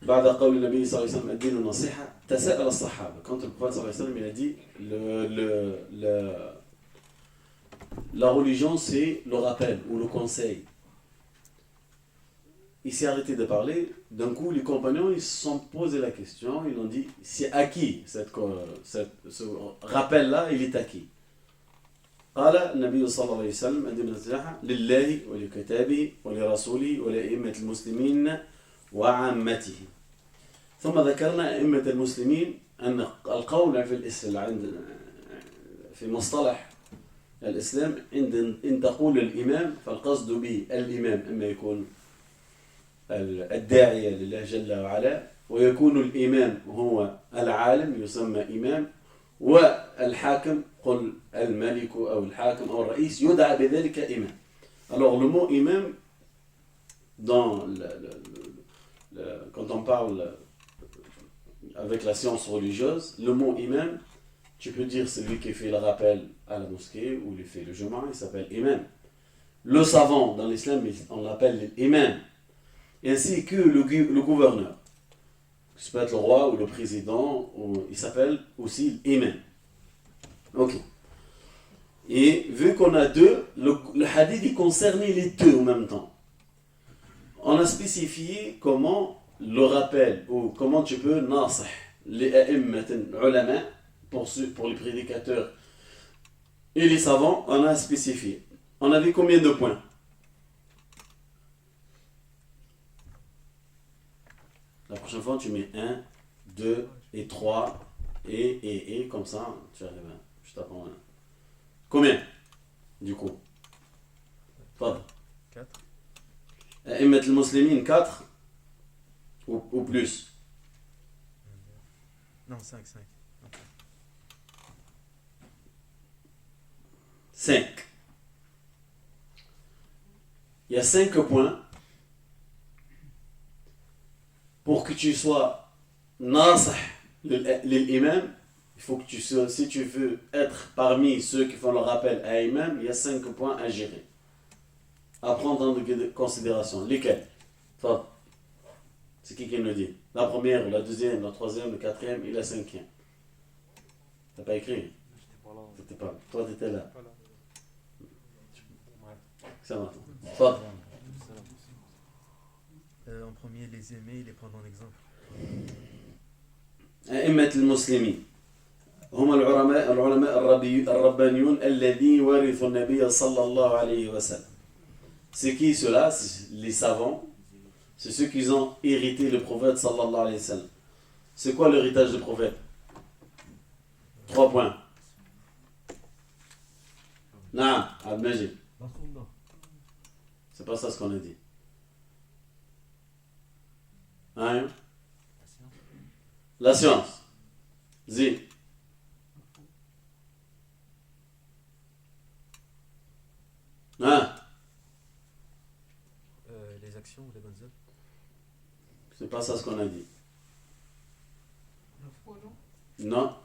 بعد قول النبي صلى الله عليه وسلم الدين النصيحة تساءل الصحابة. Quand le prophète صلى الله عليه وسلم il a dit la religion c'est le rappel ou le conseil. Il s'est arrêté de parler. D'un coup, les compagnons ils se sont posé la question. Ils ont dit c'est à qui ce rappel-là il est à qui? قال النبي صلى الله عليه وسلم الدين النصيحة لله ولكتابه ولرسوله ولأئمة المسلمين وعامته. ثم ذكرنا أئمة المسلمين أن القول في الإسلام في مصطلح الإسلام إن تقول الإمام فالقصد به الإمام إما يكون الداعية لله جل وعلا ويكون الإمام هو العالم يسمى إمام والحاكم قل الملك أو الحاكم أو الرئيس يدعى بذلك إمام. Alors le mot imam dans quand on parle avec la science religieuse, le mot imam, tu peux dire celui qui fait le rappel à la mosquée ou qui fait le juma, il s'appelle imam. Le savant dans l'islam, on l'appelle l'imam. Ainsi que le gouverneur. Ça peut être le roi ou le président, il s'appelle aussi l'imam. Ok. Et vu qu'on a deux, le hadith il concernait les deux en même temps. On a spécifié comment le rappel ou comment tu peux nasih les a'immat ulama pour les prédicateurs et les savants, on a spécifié. On avait combien de points? La prochaine fois tu mets 1, 2 et 3 et comme ça tu arrives à, je t'apprends un. Combien du coup? 4. A'immat al-muslimin 4 ou plus? Non, 5. 5. Il y a 5 points pour que tu sois nasih l'imam. Il faut que tu sois, si tu veux être parmi ceux qui font le rappel à imam, il y a 5 points à gérer, à prendre en considération. Lesquels? C'est qui nous dit? La première, la deuxième, la troisième, la quatrième et la cinquième. T'as pas écrit? T'étais pas là. Toi t'étais là. Ça va. En premier, les aimer, les prendre en exemple. أئمة المسلمين هم العلماء الربانيون الذين ورثوا النبي صلى الله عليه وسلم. C'est qui ceux-là? Les savants. C'est ceux qui ont hérité le prophète sallallahu alayhi wa sallam. C'est quoi l'héritage du prophète? 3 points. Non, Al-Majid. C'est pas ça ce qu'on a dit. Hein? La science. Zi. Hein? Les actions ou les bonnes œuvres. C'est pas ça ce qu'on a dit. La foi, non? Non.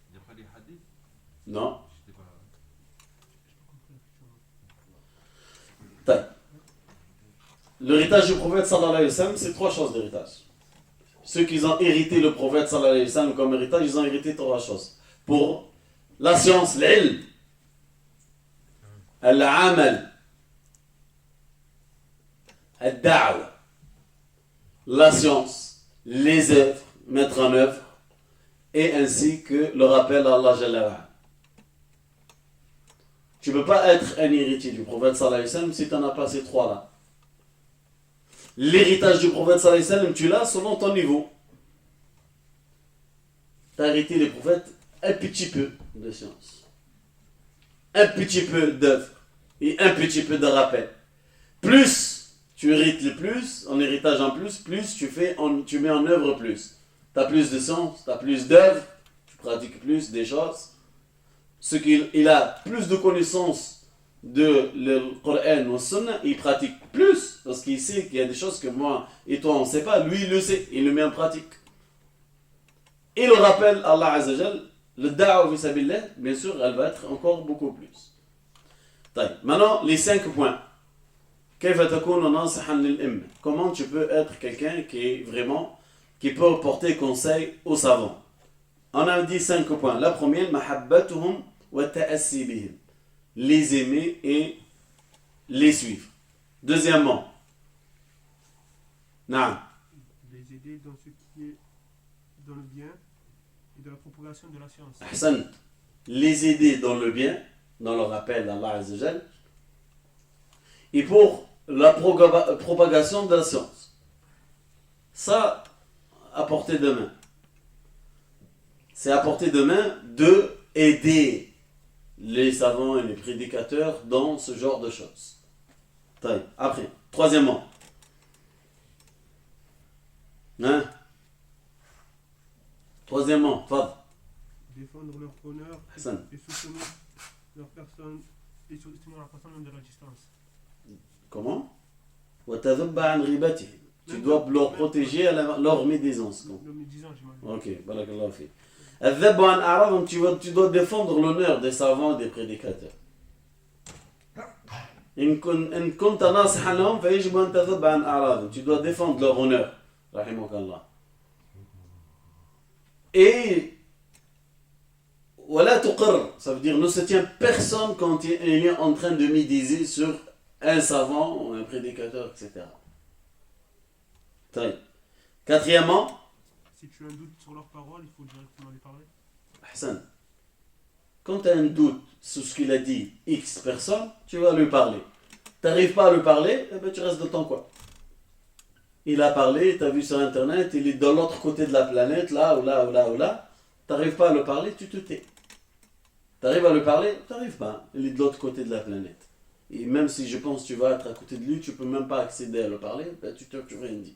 Il n'y a pas les hadiths? Non. J'étais pas... L'héritage du prophète sallallahu alayhi wa sallam, c'est 3 choses d'héritage. Ceux qui ont hérité le prophète sallallahu alayhi wa sallam comme héritage, ils ont hérité 3 choses. Pour la science, l'ilm, al-amal, al-da'wa. La science, les œuvres, mettre en œuvre, et ainsi que le rappel à Allah Jalla wa Ala. Tu ne peux pas être un héritier du prophète sallallahu alayhi wa sallam si tu n'en as pas ces 3-là. L'héritage du prophète sallallahu alayhi wa sallam, tu l'as selon ton niveau. Tu as hérité des prophètes un petit peu de science, un petit peu d'œuvre et un petit peu de rappel. Plus tu hérites le plus, en héritage en plus, plus tu mets en œuvre plus. Tu as plus de science, tu as plus d'œuvre, tu pratiques plus des choses. Ce qu'il a plus de connaissances de le Coran ou Sunna, il pratique plus parce qu'il sait qu'il y a des choses que moi et toi on ne sait pas. Lui il le sait, il le met en pratique. Et le rappel à Allah Azza wa Jal, le da'wa fi sabilillah, bien sûr, elle va être encore beaucoup plus. Maintenant, les 5 points. كيف تكون ناصحا للأمة. Comment tu peux être quelqu'un qui peut porter conseil aux savants. On a dit 5 points. La première, محبتهم والتأسي بهم. Les aimer et les suivre. Deuxièmement, نعم. Les aider dans ce qui est dans le bien et dans la propagation de la science. Ahsan. Les aider dans le bien, dans le rappel d'Allah Azza wa Jal, et pour la propagation de la science. Ça, à portée de main. C'est à portée de main de aider les savants et les prédicateurs dans ce genre de choses. Après, troisièmement. Hein? Troisièmement, Fad. Défendre leur honneur Hassan. et soutenir leur personne et soutenir la personne même de la distance. Comment? وتذب عن غيبتهم. Tu dois leur protéger à leur médisance. Le médisant, j'imagine. Ok, barakallahu fi. الذب عن أعراضهم, tu dois défendre l'honneur des savants et des prédicateurs. إن كنت ناصحا لهم فيجب أن تذب عن أعراضهم. Tu dois défendre leur honneur. رحمك الله. Et ولا تقر, ça veut dire ne se tient personne quand il est en train de médiser sur un savant ou un prédicateur, etc. Quatrièmement, Si tu as un doute sur leurs paroles, il faut directement les parler. Hassan, quand tu as un doute sur ce qu'il a dit X personne, tu vas lui parler. Tu n'arrives pas à lui parler, eh ben tu restes dans ton coin. Il a parlé, tu as vu sur internet, il est de l'autre côté de la planète, là ou là ou là ou là. Tu n'arrives pas à le parler, tu te tais. Tu arrives à lui parler, tu n'arrives pas. Il est de l'autre côté de la planète. Et même si je pense que tu vas être à côté de lui, tu ne peux même pas accéder à le parler, ben tu rien dit.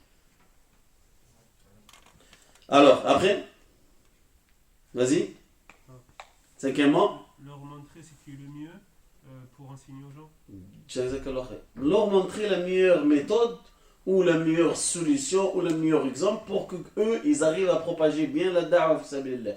Alors, après, vas-y. Cinquièmement, Leur montrer ce qui est le mieux pour enseigner aux gens. leur montrer la meilleure méthode ou la meilleure solution ou le meilleur exemple pour que eux ils arrivent à propager bien la da'wa fi sabilillah.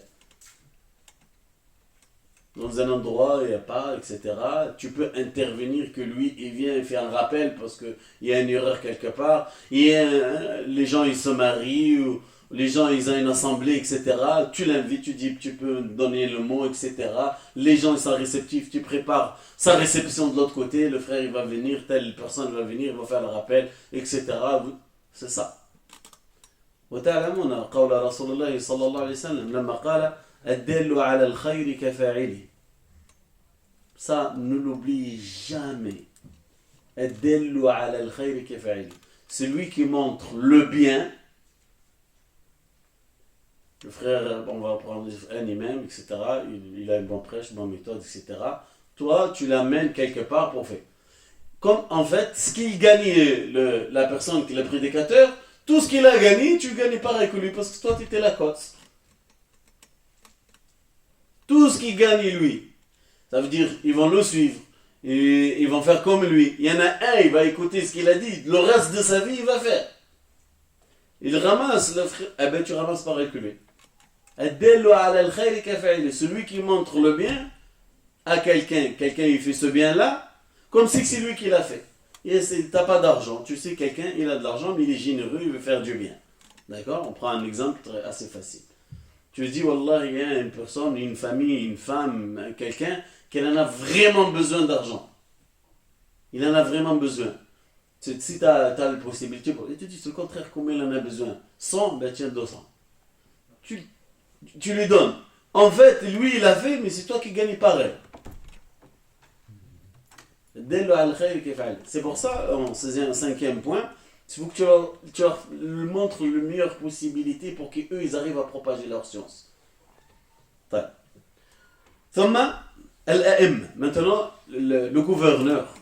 Dans un endroit il n'y a pas, etc. Tu peux intervenir que lui il vient et fait un rappel parce qu'il y a une erreur quelque part. Les gens ils se marient ou les gens ils ont une assemblée, etc. Tu l'invites, tu dis tu peux donner le mot, etc. Les gens ils sont réceptifs, tu prépares sa réception de l'autre côté, le frère il va venir, telle personne va venir, il va faire le rappel, etc. C'est ça. وتعلمون قول رسول الله صلى الله عليه وسلم لما قال الدل على الخير كفاعله. Ça ne l'oublie jamais. الدل على الخير كفاعله. Celui qui montre le bien. Le frère, on va prendre un imam, etc. Il a une bonne prêche, une bonne méthode, etc. Toi, tu l'amènes quelque part pour faire. Comme en fait, ce qu'il gagne, la personne qui est le prédicateur, tout ce qu'il a gagné, tu gagnes pareil que lui, parce que toi, tu étais la côte. Tout ce qu'il gagne, lui, ça veut dire, ils vont le suivre, et ils vont faire comme lui. Il y en a un, il va écouter ce qu'il a dit, le reste de sa vie, il va faire. Il ramasse le frère, eh ben tu ramasses pareil que lui. Celui qui montre le bien à quelqu'un il fait ce bien-là, comme si c'est lui qui l'a fait. Tu n'as pas d'argent, tu sais quelqu'un, il a de l'argent, mais il est généreux, il veut faire du bien. D'accord? On prend un exemple assez facile. Tu dis, Wallah, il y a une personne, une famille, une femme, quelqu'un, qui en a vraiment besoin d'argent. Il en a vraiment besoin. Si tu as la possibilité, et tu dis, c'est le contraire, combien il en a besoin? 100, ben tiens, 200. Tu lui donnes. En fait, lui, il a fait, mais c'est toi qui gagnes pareil. C'est pour ça, c'est un cinquième point, il faut que tu leur montres la meilleure possibilité pour qu'eux, ils arrivent à propager leur science. Maintenant, le gouverneur.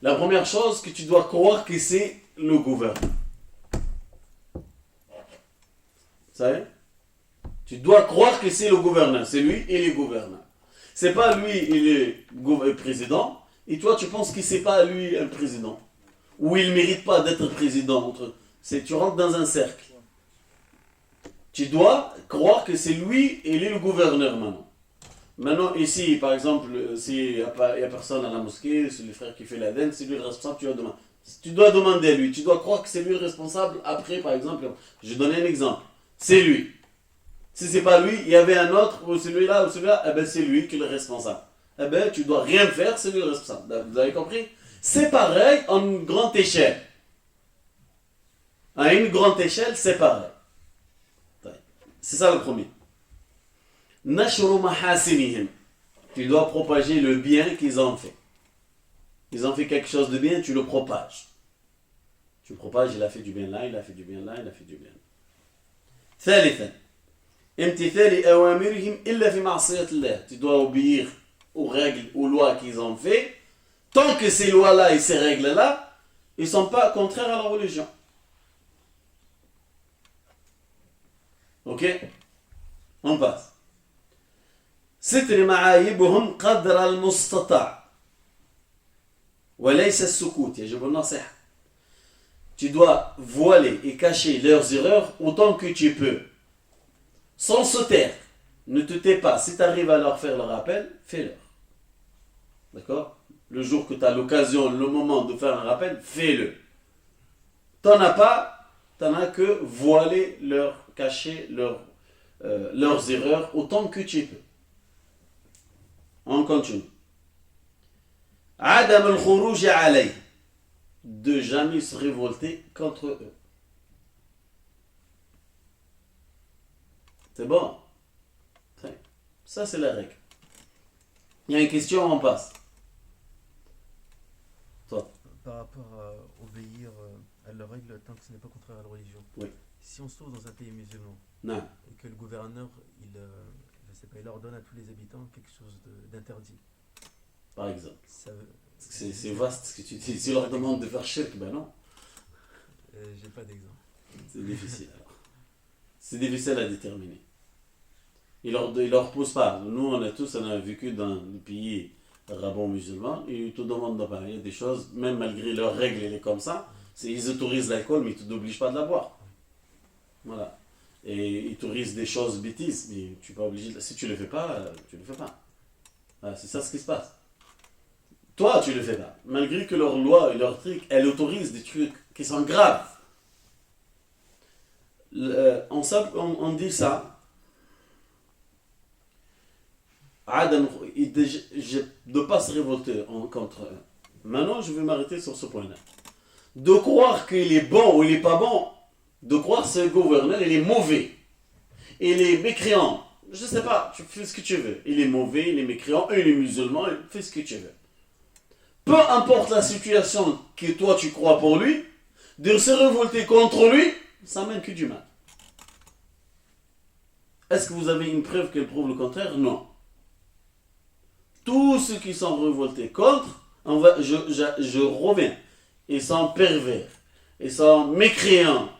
La première chose que tu dois croire que c'est le gouverneur. Ça y est? Tu dois croire que c'est le gouverneur. C'est lui et les gouverneurs. C'est pas lui, il est président. Et toi, tu penses que c'est pas lui un président. Ou il mérite pas d'être président. Tu rentres dans un cercle. Tu dois croire que c'est lui et il est le gouverneur maintenant. Maintenant, ici, par exemple, s'il n'y a, y a personne à la mosquée, c'est le frère qui fait la denne, c'est lui le responsable, tu dois demander à lui, tu dois croire que c'est lui le responsable. Après, par exemple, je vais donner un exemple, c'est lui. Si c'est pas lui, il y avait un autre, ou celui-là, eh ben c'est lui qui est le responsable. Eh ben, tu dois rien faire, c'est lui le responsable. Vous avez compris? C'est pareil en une grande échelle. À une grande échelle, c'est pareil. C'est ça le premier. Nashru mahasinihim. Tu dois propager le bien qu'ils ont fait. Ils ont fait quelque chose de bien, tu le propages. Tu propages, il a fait du bien là, il a fait du bien là, il a fait du bien là. ثالثا امتثال أوامرهم إلا في معصية الله. Tu dois obéir aux règles, aux lois qu'ils ont fait. Tant que ces lois-là et ces règles-là, ils ne sont pas contraires à la religion. Ok? On passe. ستر معايبهم قدر المستطاع وليس السكوت. يجب النصيحة. Tu dois voiler et cacher leurs erreurs autant que tu peux. Sans se taire. Ne te tais pas. Si tu arrives à leur faire le rappel, fais-le. D'accord? Le jour que tu as l'occasion, le moment de faire un rappel, fais-le. T'en as pas, t'en as que voiler, cacher leurs erreurs autant que tu peux. On continue. Adam al-Khuruj alayh. De jamais se révolter contre eux. C'est bon? Ça, c'est la règle. Il y a une question, on passe. Toi. Par rapport à obéir à leurs règles tant que ce n'est pas contraire à la religion. Oui. Si on se trouve dans un pays musulman Non. et que le gouverneur, je sais pas, il ordonne à tous les habitants quelque chose d'interdit. Par exemple. Ça veut- C'est vaste ce que tu dis. Si on leur demande de faire shirk, ben non. J'ai pas d'exemple. C'est difficile alors. C'est difficile à déterminer. Il leur pose pas. Nous, on a vécu dans des pays arabo-musulmans, ils te demandent de pas. Il y a des choses, même malgré leurs règles, elle est comme ça. Ils autorisent l'alcool, mais ils ne t'obligent pas de la boire. Voilà. Et ils autorisent des choses bêtises, mais tu n'es pas obligé. Si tu ne le fais pas, tu ne le fais pas. Voilà, c'est ça ce qui se passe. Toi, tu ne le fais pas. Malgré que leur loi et leur truc, elles autorisent des trucs qui sont graves. On dit ça. Adam, de ne pas se révolter contre eux. Maintenant, je vais m'arrêter sur ce point-là. De croire qu'il est bon ou il n'est pas bon, de croire que ce gouverneur, il est mauvais, il est mécréant, je ne sais pas, tu fais ce que tu veux. Il est mauvais, il est mécréant, il est musulman, fais ce que tu veux. Peu importe la situation que toi tu crois pour lui, de se révolter contre lui, ça mène que du mal. Est-ce que vous avez une preuve qui prouve le contraire? Non. Tous ceux qui sont révoltés contre, je reviens, ils sont pervers, ils sont mécréants,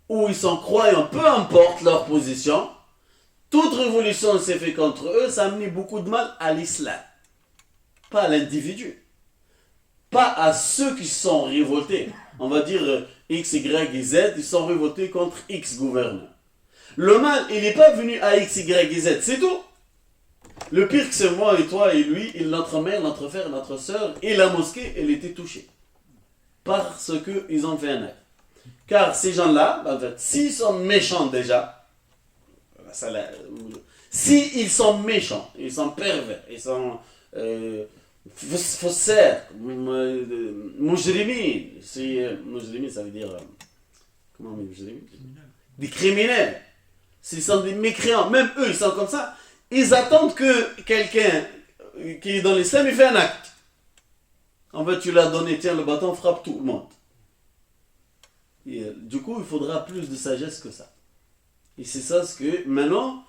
ou ils sont croyants, peu importe leur position, toute révolution s'est faite contre eux, ça a amené beaucoup de mal à l'islam. Pas à l'individu. Pas à ceux qui se sont révoltés. On va dire X, Y et Z, ils sont révoltés contre X gouverneur. Le mal, il n'est pas venu à X, Y et Z, c'est tout. Le pire que c'est moi et toi et lui, et notre mère, notre frère, notre soeur, et la mosquée, elle était touchée. Parce qu'ils ont fait un acte. Car ces gens-là, en fait, s'ils sont méchants déjà, s'ils sont méchants, ils sont pervers, ils sont faussaires, mujrimin, mujrimin ça veut dire, comment on dit mujrimin? Des criminels. S'ils sont des mécréants, même eux, ils sont comme ça. Ils attendent que quelqu'un qui est dans l'islam, il fait un acte. En fait, tu l'as donné, tiens, le bâton frappe tout le monde. Et, du coup, il faudra plus de sagesse que ça. Et c'est ça ce que, maintenant,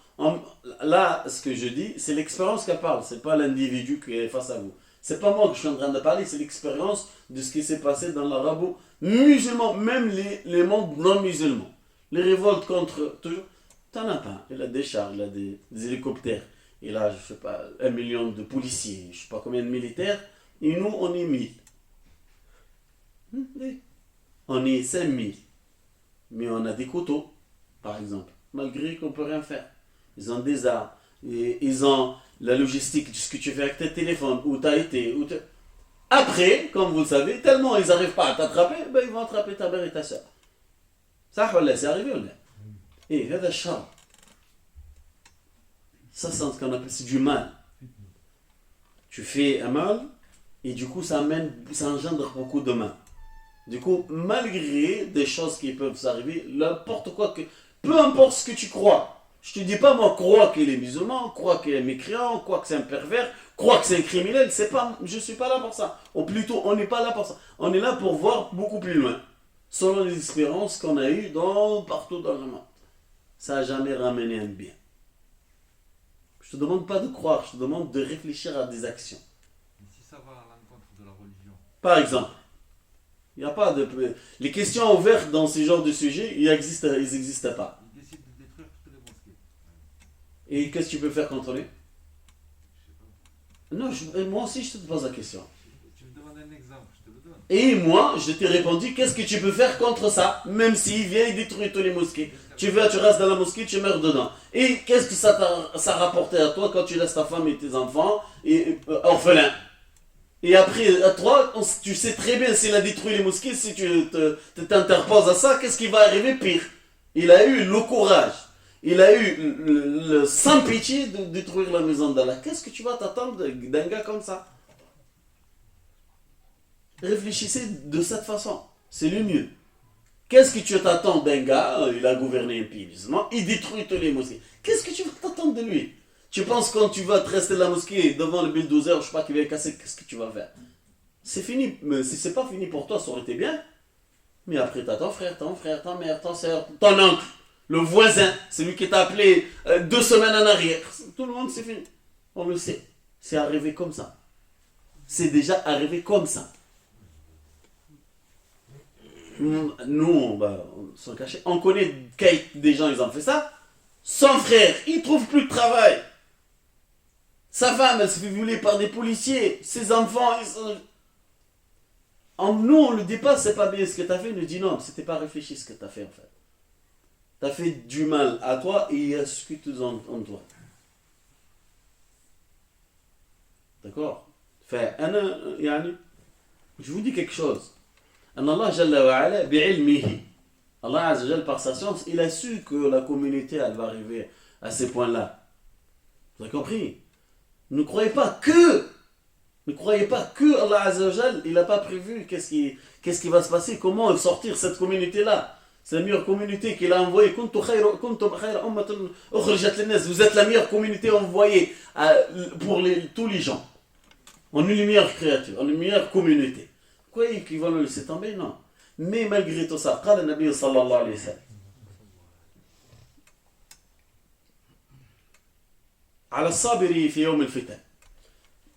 là, ce que je dis, c'est l'expérience qu'elle parle, c'est pas l'individu qui est face à vous. C'est pas moi que je suis en train de parler, c'est l'expérience de ce qui s'est passé dans l'arabo-musulman, même les mondes non-musulmans. Les révoltes contre, toujours, t'en as pas. Il a des chars, il a des hélicoptères, il a, je sais pas, 1 million de policiers, je sais pas combien de militaires, et nous, on est 1000. On est 5000. Mais on a des couteaux, par exemple, malgré qu'on peut rien faire. Ils ont des armes. Et ils ont la logistique de ce que tu fais avec tes téléphones, où tu as été. Après, comme vous le savez, tellement ils n'arrivent pas à t'attraper, ben ils vont attraper ta mère et ta soeur. Ça, c'est arrivé ou là? Et c'est ça, c'est ce qu'on appelle, c'est du mal. Tu fais un mal, et du coup, ça engendre beaucoup de mal. Du coup, malgré des choses qui peuvent arriver, n'importe quoi, peu importe ce que tu crois, je te dis pas, moi, crois qu'il est musulman, crois qu'il est mécréant, crois que c'est un pervers, crois que c'est un criminel, je suis pas là pour ça. Ou plutôt, on n'est pas là pour ça. On est là pour voir beaucoup plus loin, selon les expériences qu'on a eues partout dans le monde. Ça n'a jamais ramené un bien. Je te demande pas de croire, je te demande de réfléchir à des actions. Mais si ça va à l'encontre de la religion, Par exemple, il n'y a pas de... Les questions ouvertes dans ce genre de sujets, ils n'existent pas. ils décident de détruire toutes les mosquées. Et qu'est-ce que tu peux faire contre lui? Je sais pas. Non, moi aussi je te pose la question. Tu me demandes un exemple, je te le donne. Et moi, je t'ai répondu, qu'est-ce que tu peux faire contre ça? Même s'il vient et détruit toutes les mosquées. Tu restes dans la mosquée, tu meurs dedans. Et qu'est-ce que ça rapporté à toi quand tu laisses ta femme et tes enfants orphelins? Et après, à toi, tu sais très bien s'il a détruit les mosquées, si tu t'interposes à ça, qu'est-ce qui va arriver pire? Il a eu le courage, il a eu le sans pitié de détruire la maison d'Allah. Qu'est-ce que tu vas t'attendre d'un gars comme ça? Réfléchissez de cette façon, c'est le mieux. Qu'est-ce que tu t'attends d'un gars, il a gouverné un pays musulman, il détruit tous les mosquées. Qu'est-ce que tu vas t'attendre de lui? Tu penses quand tu vas te rester dans la mosquée devant le bulldozer, je sais pas, qui va casser, qu'est-ce que tu vas faire? C'est fini, mais si c'est pas fini pour toi, ça aurait été bien. Mais après, t'as ton frère, ta mère, ton soeur, ton oncle, le voisin, celui qui t'a appelé 2 semaines en arrière. Tout le monde, c'est fini. On le sait. C'est arrivé comme ça. C'est déjà arrivé comme ça. Nous, sans cacher, on connaît des gens, ils ont fait ça. Son frère, il trouve plus de travail. Sa femme, elle se fait violer par des policiers. Ses enfants, ils sont... Nous, on le dépasse, c'est pas bien ce que tu as fait. Il nous dit non, c'était pas réfléchi ce que tu as fait en fait. Tu as fait du mal à toi et à ce que tu en toi. D'accord? Je vous dis quelque chose. Allah Jalla wa Ala, bi'ilmihi. Allah Azza wa Jalla, par sa science, il a su que la communauté, elle va arriver à ces points-là. Vous avez compris? Ne croyez pas que Allah Azza wa Jalla, il n'a pas prévu qu'est-ce qui va se passer, comment sortir cette communauté-là. C'est la meilleure communauté qu'il a envoyée. Vous êtes la meilleure communauté envoyée pour tous les gens. On est les meilleures créatures, on est les meilleures communautés. Croyez qu'ils vont le laisser tomber? Non. Mais malgré tout ça, قال النبي صلى الله عليه وسلم على الصابر في يوم الفتن.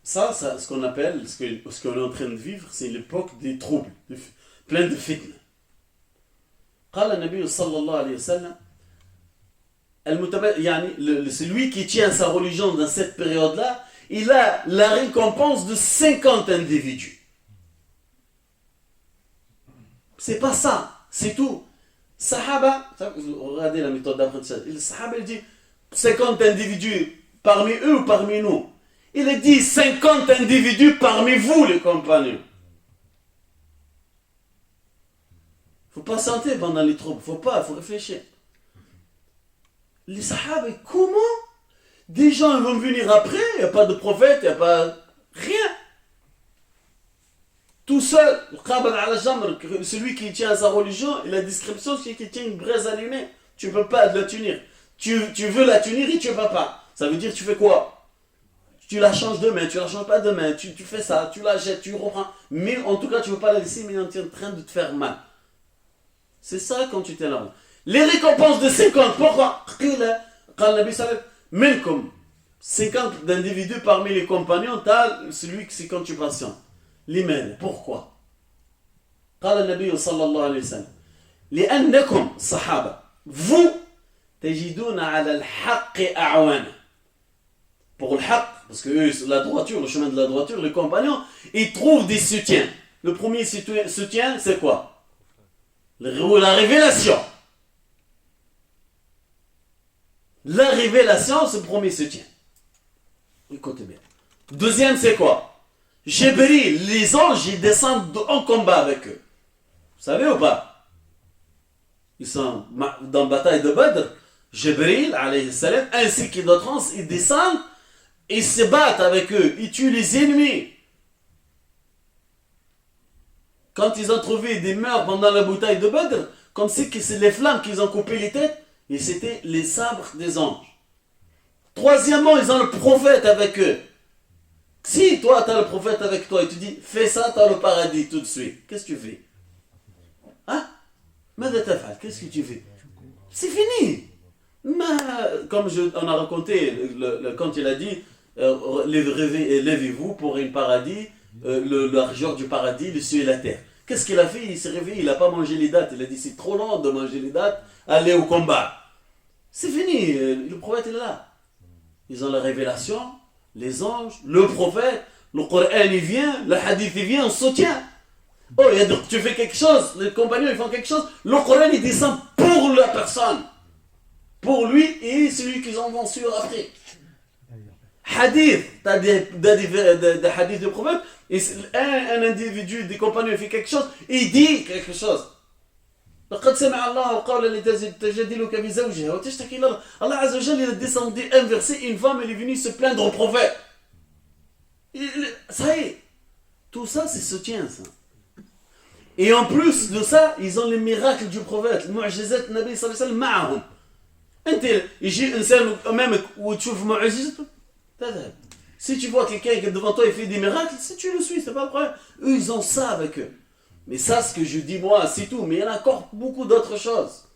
Ça, ce qu'on appelle, ce qu'on est en train de vivre, c'est l'époque des troubles, plein de fitna. قال النبي صلى الله عليه وسلم celui qui tient sa religion dans cette période-là, il a la récompense de 50 individus. C'est pas ça, c'est tout. Sahaba, regardez la méthode d'apprentissage. Le Sahaba, il dit 50 individus parmi eux ou parmi nous. Il a dit 50 individus parmi vous, les compagnons. Faut pas sentir pendant les troubles, faut réfléchir. Les Sahaba, comment des gens vont venir après, il n'y a pas de prophète, il n'y a pas rien. Tout seul, celui qui tient à sa religion, la description, c'est qu'il tient une braise allumée. Tu ne peux pas la tenir. Tu veux la tenir et tu ne peux pas. Ça veut dire tu fais quoi? Tu la changes demain, tu la changes pas demain, tu fais ça, tu la jettes, tu reprends. Mais en tout cas, tu ne veux pas la laisser, mais elle est en train de te faire mal. C'est ça quand tu t'es là. Les récompenses de 50, pourquoi? 50 d'individus parmi les compagnons, tu as celui qui c'est quand tu patientes. لماذا؟ Pourquoi? قال النبي صلى الله عليه وسلم لأنكم صحابة vous تجدون على الحق أعوانا. Pour le haqq, parce que eux, la droiture, le chemin de la droiture, les compagnons, ils trouvent des soutiens. Le premier soutien, c'est quoi? La révélation. La révélation, c'est le premier soutien. Écoutez bien. Deuxième, c'est quoi? Jibril, les anges, ils descendent en combat avec eux. Vous savez ou pas? Ils sont dans la bataille de Badr. Jibril, alayhi salam, ainsi que d'autres anges, ils descendent, ils se battent avec eux, ils tuent les ennemis. Quand ils ont trouvé des morts pendant la bataille de Badr, comme si que c'est les flammes qu'ils ont coupé les têtes, et c'était les sabres des anges. Troisièmement, ils ont le prophète avec eux. Si toi, tu as le prophète avec toi et tu dis, fais ça, tu as le paradis tout de suite. Qu'est-ce que tu fais? Hein? Qu'est-ce que tu fais? C'est fini. Comme on a raconté, quand il a dit, levez-vous pour un paradis, l'argent du paradis, le ciel et la terre. Qu'est-ce qu'il a fait? Il s'est réveillé, il n'a pas mangé les dattes. Il a dit, c'est trop long de manger les dattes, allez au combat. C'est fini, le prophète est là. Ils ont la révélation, les anges, le prophète, le Coran il vient, le hadith il vient, on soutient. Oh, tu fais quelque chose, les compagnons ils font quelque chose, le Coran il descend pour la personne. Pour lui et celui qu'ils en vont suivre après. Hadith, tu as des hadiths du prophète, et un individu, des compagnons il fait quelque chose, il dit quelque chose. لقد سمع الله قولا التي تجادلك في زوجها وتشتكي إلى الله. Allah Azza wa Jalla, il a descendu un verset, une femme elle est venue se plaindre au prophète. Ça y est, tout ça c'est soutien ça. Et en plus de ça, ils ont les miracles du prophète, المعجزات النبي صلى الله عليه وسلم معهم. أنت يجي إنسان أمامك وتشوف معجزته تذهب. Si tu vois quelqu'un qui est devant toi et fait des miracles, si tu le suis, c'est pas le problème. Eux ils ont ça avec eux. Mais ça, ce que je dis moi, c'est tout. Mais il y en a encore beaucoup d'autres choses.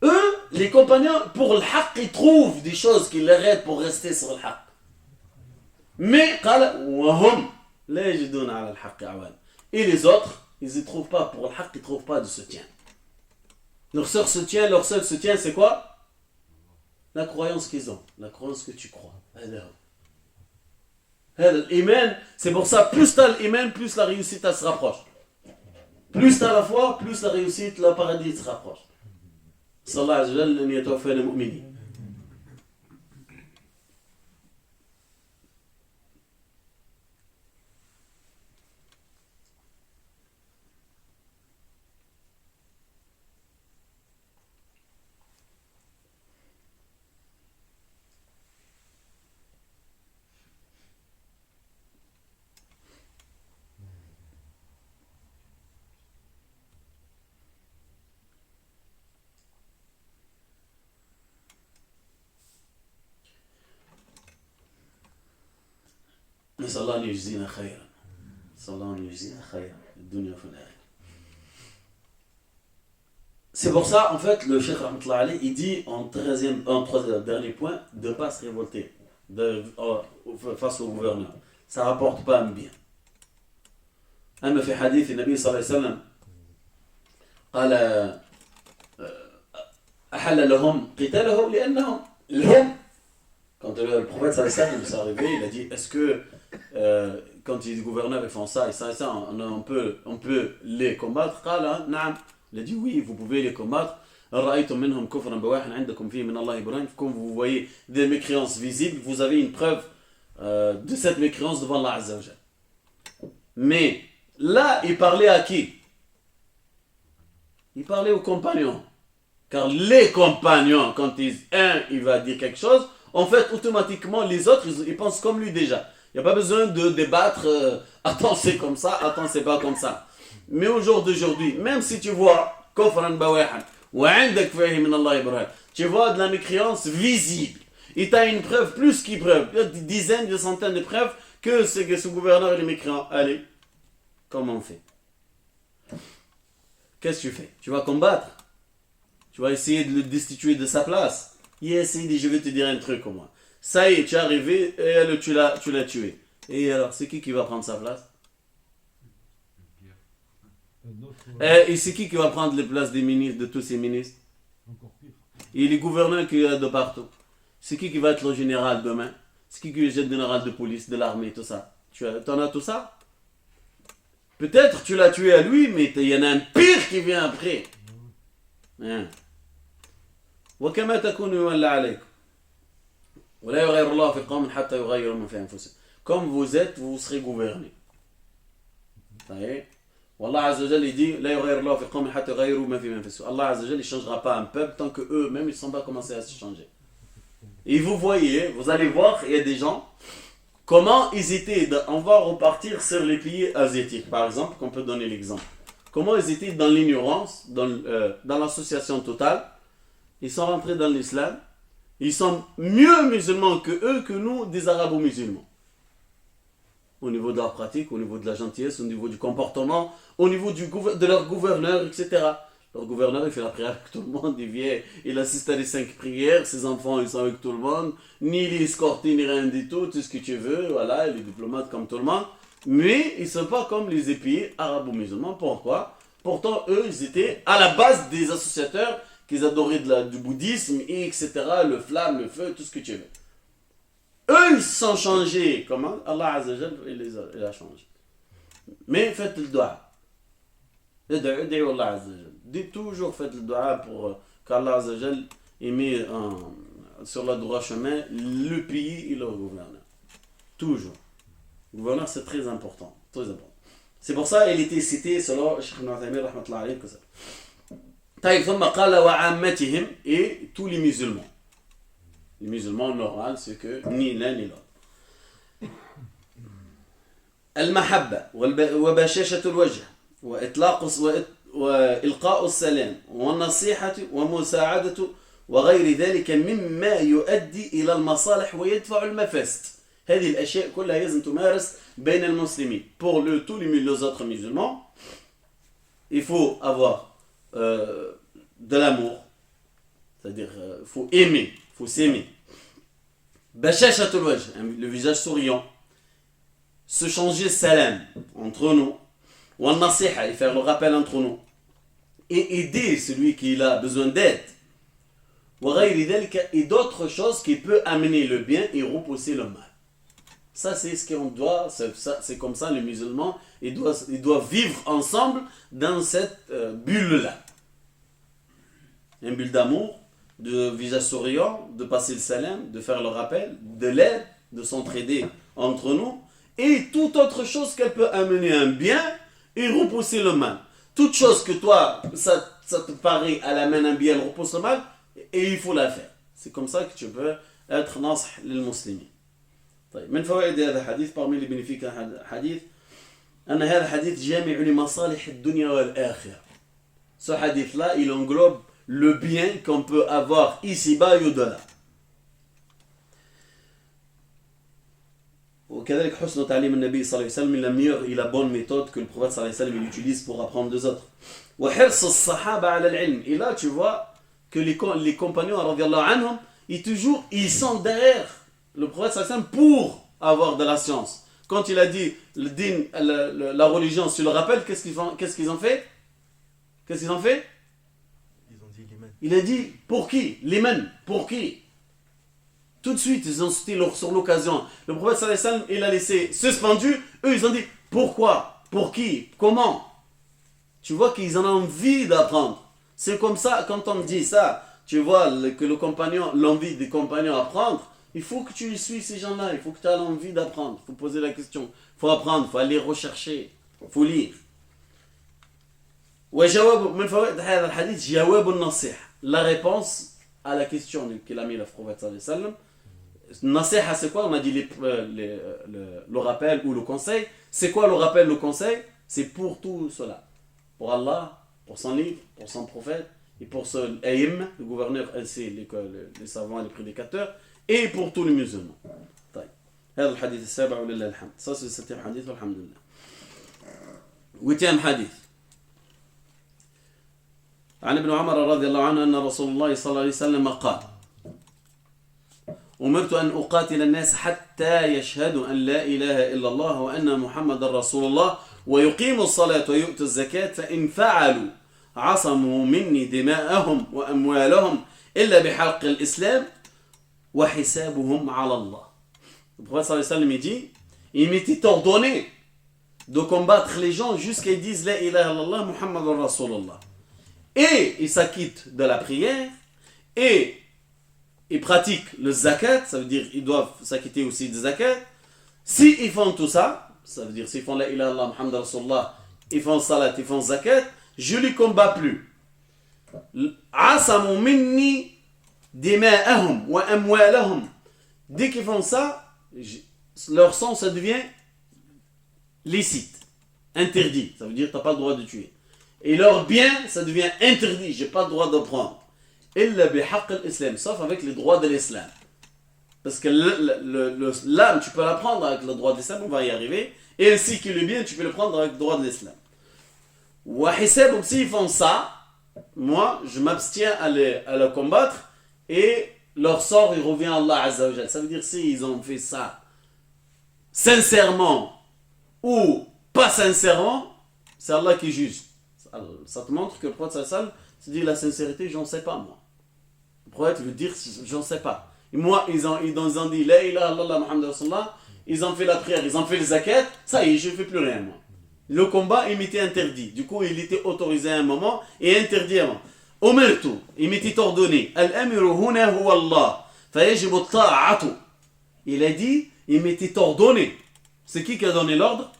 Eux, les compagnons, pour le haqq, ils trouvent des choses qui les aident pour rester sur le haqq. Mais, et les autres, ils ne trouvent pas pour le haqq, ils ne trouvent pas de soutien. Leur seul soutien, c'est quoi? La croyance qu'ils ont. La croyance que tu crois. L'iman, c'est pour ça, plus tu as l'iman, plus la réussite elle se rapproche. Plus tu as la foi, plus la réussite, le paradis se rapproche. Sallallahu alayhi wa sallam, an yatawaffana mu'minin. نسأل الله أن يجزينا خيرا. نسأل الله أن يجزينا خيرا الدنيا وفي الآخرة. C'est pour ça, en fait, le Cheikh Rahmatullah alayhi, il dit en troisième dernier point, de ne pas se révolter face au gouverneur. Ça ne rapporte pas un bien. أما في حديث النبي صلى الله عليه وسلم قال أحل لهم قتاله لأنهم لهم. Quand le prophète sallallahu alayhi wa sallam s'est arrivé, il a dit, est-ce que quand les gouverneurs font ça et ça, on peut les combattre? Il a dit oui, vous pouvez les combattre. Comme vous voyez des mécréances visibles, vous avez une preuve de cette mécréance devant Allah Azza wa Jalla. Mais là, il parlait à qui? Il parlait aux compagnons. Car les compagnons, quand il va dire quelque chose, en fait, automatiquement, les autres, ils pensent comme lui déjà. Il n'y a pas besoin de débattre, attends, c'est comme ça, attends, c'est pas comme ça. Mais au jour d'aujourd'hui, même si tu vois, tu vois de la mécréance visible, et tu as une preuve plus qu'une preuve, il y a des dizaines, des centaines de preuves que ce gouverneur est mécréant. Allez, comment on fait? Qu'est-ce que tu fais? Tu vas combattre? Tu vas essayer de le destituer de sa place? Yes, il dit, je vais te dire un truc au moins. Ça y est, tu es arrivé, et tu l'as tué. Et alors, c'est qui va prendre sa place? Et c'est qui va prendre les places des ministres, de tous ces ministres? Et les gouverneurs qu'il y a de partout. C'est qui va être le général demain? C'est qui est le général de police, de l'armée, tout ça? Tu en as tout ça? Peut-être tu l'as tué à lui, mais il y en a un pire qui vient après. Hein? وكما تكون يولى عليكم. ولا يغير الله في قوم حتى يغيروا ما في أنفسهم. Comme vous êtes, vous serez gouverné. Vous voyez? Wallah Azza wa Jal, il dit لا يغير الله في قوم حتى يغيروا ما في أنفسهم. Allah Azza wa Jal, il ne changera pas un peuple tant que eux-mêmes ils ne sont pas commencés à se changer. Et vous voyez, vous allez voir, il y a des gens, comment ils étaient, on va repartir sur les pays asiatiques, par exemple, qu'on peut donner l'exemple. Comment ils étaient dans l'ignorance, dans l'association totale, ils sont rentrés dans l'islam, ils sont mieux musulmans que eux, que nous, des arabo-musulmans. Au niveau de leur pratique, au niveau de la gentillesse, au niveau du comportement, au niveau de leur gouverneur, etc. Leur gouverneur, il fait la prière avec tout le monde, il vient, il assiste à les 5 prières, ses enfants, ils sont avec tout le monde, ni il est escorté, ni rien du tout ce que tu veux, voilà, il est diplomate comme tout le monde. Mais ils ne sont pas comme les pays arabo-musulmans. Pourquoi? Pourtant, eux, ils étaient à la base des associateurs qu'ils adoraient du bouddhisme, et etc., le flamme, le feu, tout ce que tu veux. Eux, ils se sont changés. Comment? Allah Azza wa Jal, il a changé. Mais faites le dua. ادعوا Allah Azza wa Jal. Dites toujours, faites le dua pour qu'Allah Azza wa Jal ait mis sur le droit chemin le pays et leur gouverneur. Toujours. Le gouverneur, c'est très important. Très important. C'est pour ça qu'il était cité selon Cheikh Ibn Uthaymin rahmatullah alayhi. طيب ثم قال وعامتهم et tous les musulmans. Les musulmans normaux, c'est que ni l'un ni l'autre. المحبة وبشاشة الوجه وإلقاء السلام والنصيحة ومساعدة وغير ذلك مما يؤدي إلى المصالح ويدفع المفاسد. هذه الأشياء كلها لازم تمارس بين المسلمين. Pour tous les autres musulmans, il faut avoir de l'amour, c'est-à-dire il faut aimer, il faut s'aimer. Bashashatul wajh, le visage souriant, se changer salam entre nous, wa nasiha, et faire le rappel entre nous, et aider celui qui a besoin d'aide, wa ghayri dhalika, et d'autres choses qui peuvent amener le bien et repousser le mal. Ça, c'est ce qu'on doit, c'est comme ça les musulmans, ils doivent vivre ensemble dans cette bulle-là. Une bulle d'amour, de visage souriant, de passer le salam, de faire le rappel, de l'aide, de s'entraider entre nous, et toute autre chose qu'elle peut amener un bien et repousser le mal. Toute chose que toi, ça te paraît, elle amène un bien, elle repousse le mal, et il faut la faire. C'est comme ça que tu peux être nasr lil muslimin. طيب من فوائد هذا الحديث parmi les bénéfices d'un hadith أن هذا الحديث جامع لمصالح الدنيا والآخرة. Ce hadith là, il englobe le bien qu'on peut avoir ici-bas et au-delà. وكذلك حسن تعليم النبي صلى الله عليه وسلم, la meilleure et la bonne méthode que le prophète صلى الله عليه وسلم utilise pour apprendre des autres. وحرص الصحابة على العلم. Et là tu vois que les compagnons رضي الله عنهم, ils sont derrière le prophète صلى الله عليه وسلم pour avoir de la science. Quand il a dit le din, la religion, si tu le rappelles, qu'est-ce qu'ils ont fait? Qu'est-ce qu'ils ont fait? Ils ont dit l'iman. Il a dit pour qui? L'iman, pour qui? Tout de suite, ils ont sauté sur l'occasion. Le prophète sallallahu alayhi wa sallam, il a laissé suspendu. Eux, ils ont dit pourquoi? Pour qui? Comment? Tu vois qu'ils en ont envie d'apprendre. C'est comme ça, quand on dit ça, tu vois que l'envie des compagnons à apprendre, il faut que tu suis ces gens-là. Il faut que tu aies l'envie d'apprendre. Il faut poser la question. Il faut apprendre, il faut aller rechercher. Il faut lire. وجواب من فوائد هذا الحديث جواب النصيحة. La réponse à la question qu'il a mis le prophète sallallahu alayhi wa sallam. Nasiha, c'est quoi? On a dit le rappel ou le conseil. C'est quoi le rappel, le conseil? C'est pour tout cela. Pour Allah, pour son livre, pour son prophète, et pour ce aïm, le gouverneur, les savants, les prédicateurs, et pour tous les musulmans. هذا الحديث السابع ولله الحمد. Ça c'est le 7e hadith, alhamdulillah. 8e hadith. عن ابن عمر رضي الله عنه أن رسول الله صلى الله عليه وسلم قال أمرت أن أقاتل الناس حتى يشهدوا أن لا إله إلا الله وأن محمد رسول الله ويقيموا الصلاة ويؤتوا الزكاة فإن فعلوا عصموا مني دماءهم وأموالهم إلا بحق الإسلام وحسابهم على الله. Le prophète sallallahu alayhi wa sallam dit, il m'était ordonné de combattre les gens jusqu'à qu'ils disent la ilaha illallah Muhammadur Rasulullah. Et ils s'acquittent de la prière et ils pratiquent le zakat, ça veut dire ils doivent s'acquitter aussi des zakat. Si ils font tout ça, ça veut dire s'ils font la ilaha illallah Muhammad Rasulullah, ils font salat, ils font zakat, je ne les combats plus. Asamu minni dima'ahum wa amwalahum. Dès qu'ils font ça, leur sang, ça devient licite, interdit. Ça veut dire que tu n'as pas le droit de tuer. Et leur bien, ça devient interdit, je n'ai pas le droit de prendre. Illa bihaqq al-islam, sauf avec les droits de l'islam. Parce que l'âme, tu peux la prendre avec le droit de l'islam, on va y arriver. Et ainsi que le bien, tu peux le prendre avec le droit de l'islam. Wa hisabum, s'ils font ça, moi, je m'abstiens à le combattre et leur sort, il revient à Allah Azza wa Jal. Ça veut dire s'ils ont fait ça sincèrement ou pas sincèrement, c'est Allah qui juge. Ça te montre que le prophète sallallahu alayhi wa sallam se dit la sincérité, j'en sais pas moi. Le prophète veut dire j'en sais pas. Et moi, ils ont dit la ilaha illallah Muhammad Rasulullah, ils ont fait la prière, ils ont fait le zakat, ça y est, je ne fais plus rien moi. Le combat, il m'était interdit. Du coup, il était autorisé à un moment et interdit à un moment. Umirtu, il m'était ordonné. Al-amiru huna huwa Allah. Fayajibu ta'atu. Il a dit, il m'était ordonné. C'est qui a donné l'ordre?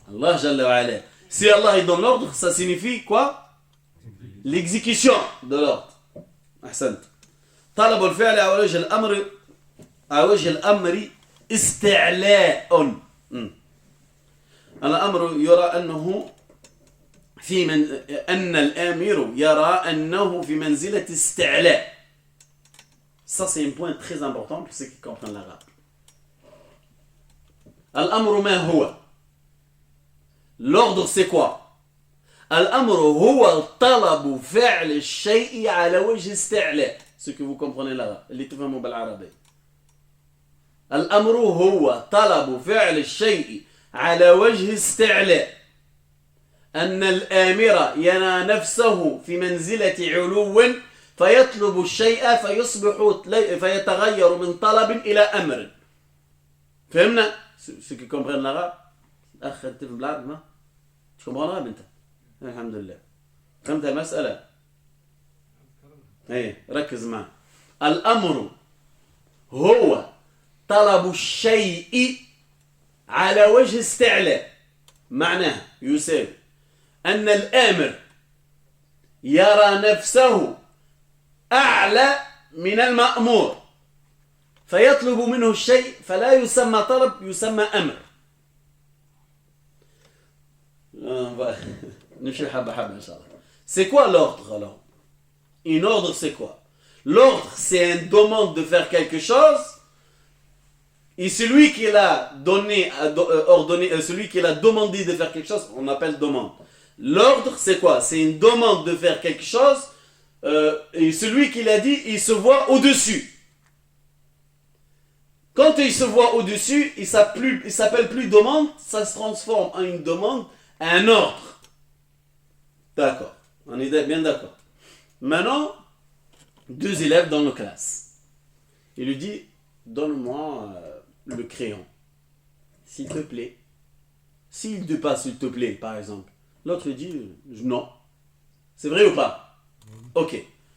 Allah Jalla wa Ala. Si Allah il donne l'ordre, ça signifie quoi? L'exécution de l'ordre. Ahsant. طلب الفعل على وجه الأمر على وجه الأمر استعلاء. الأمر يرى أنه أن الآمر يرى أنه في منزلة استعلاء. Ça c'est un point très important pour ceux qui comprennent l'arabe. الأمر ما هو? L'ordre c'est quoi? الأمر هو طلب فعل الشيء على وجه استعلاء. Ce que vous comprenez l'arabe, اللي تفهموا بالعربي. الأمر هو طلب فعل الشيء على وجه استعلاء. أن الآمر يرى نفسه في منزلة علو فيطلب الشيء فيتغير من طلب إلى أمر. فهمنا؟ ceux qui comprennent l'arabe. أخ أنت تفهم العربي ما؟ Tu comprends l'arabe أنت؟ الحمد لله. فهمت المسألة؟ ايه ركز معي. الأمر هو طلب الشيء على وجه استعلاء. معناه يساوي أن الآمر يرى نفسه أعلى من المأمور فيطلب منه الشيء فلا يسمى طلب يسمى أمر. نمشي حبة حبة إن شاء الله. C'est quoi l'ordre alors? Un ordre, c'est quoi? L'ordre, c'est une demande de faire quelque chose, et celui qui l'a donné, ordonné, celui qui l'a demandé de faire quelque chose, on appelle demande. L'ordre, c'est quoi? C'est une demande de faire quelque chose, et celui qui l'a dit, il se voit au-dessus. Quand il se voit au-dessus, il s'appelle plus demande, ça se transforme en une demande, à un ordre. D'accord, on est bien d'accord. Maintenant, deux élèves dans la classe. Il lui dit, donne-moi le crayon, s'il te plaît. S'il te passe, s'il te plaît, par exemple. L'autre lui dit, non. C'est vrai ou pas? Ok.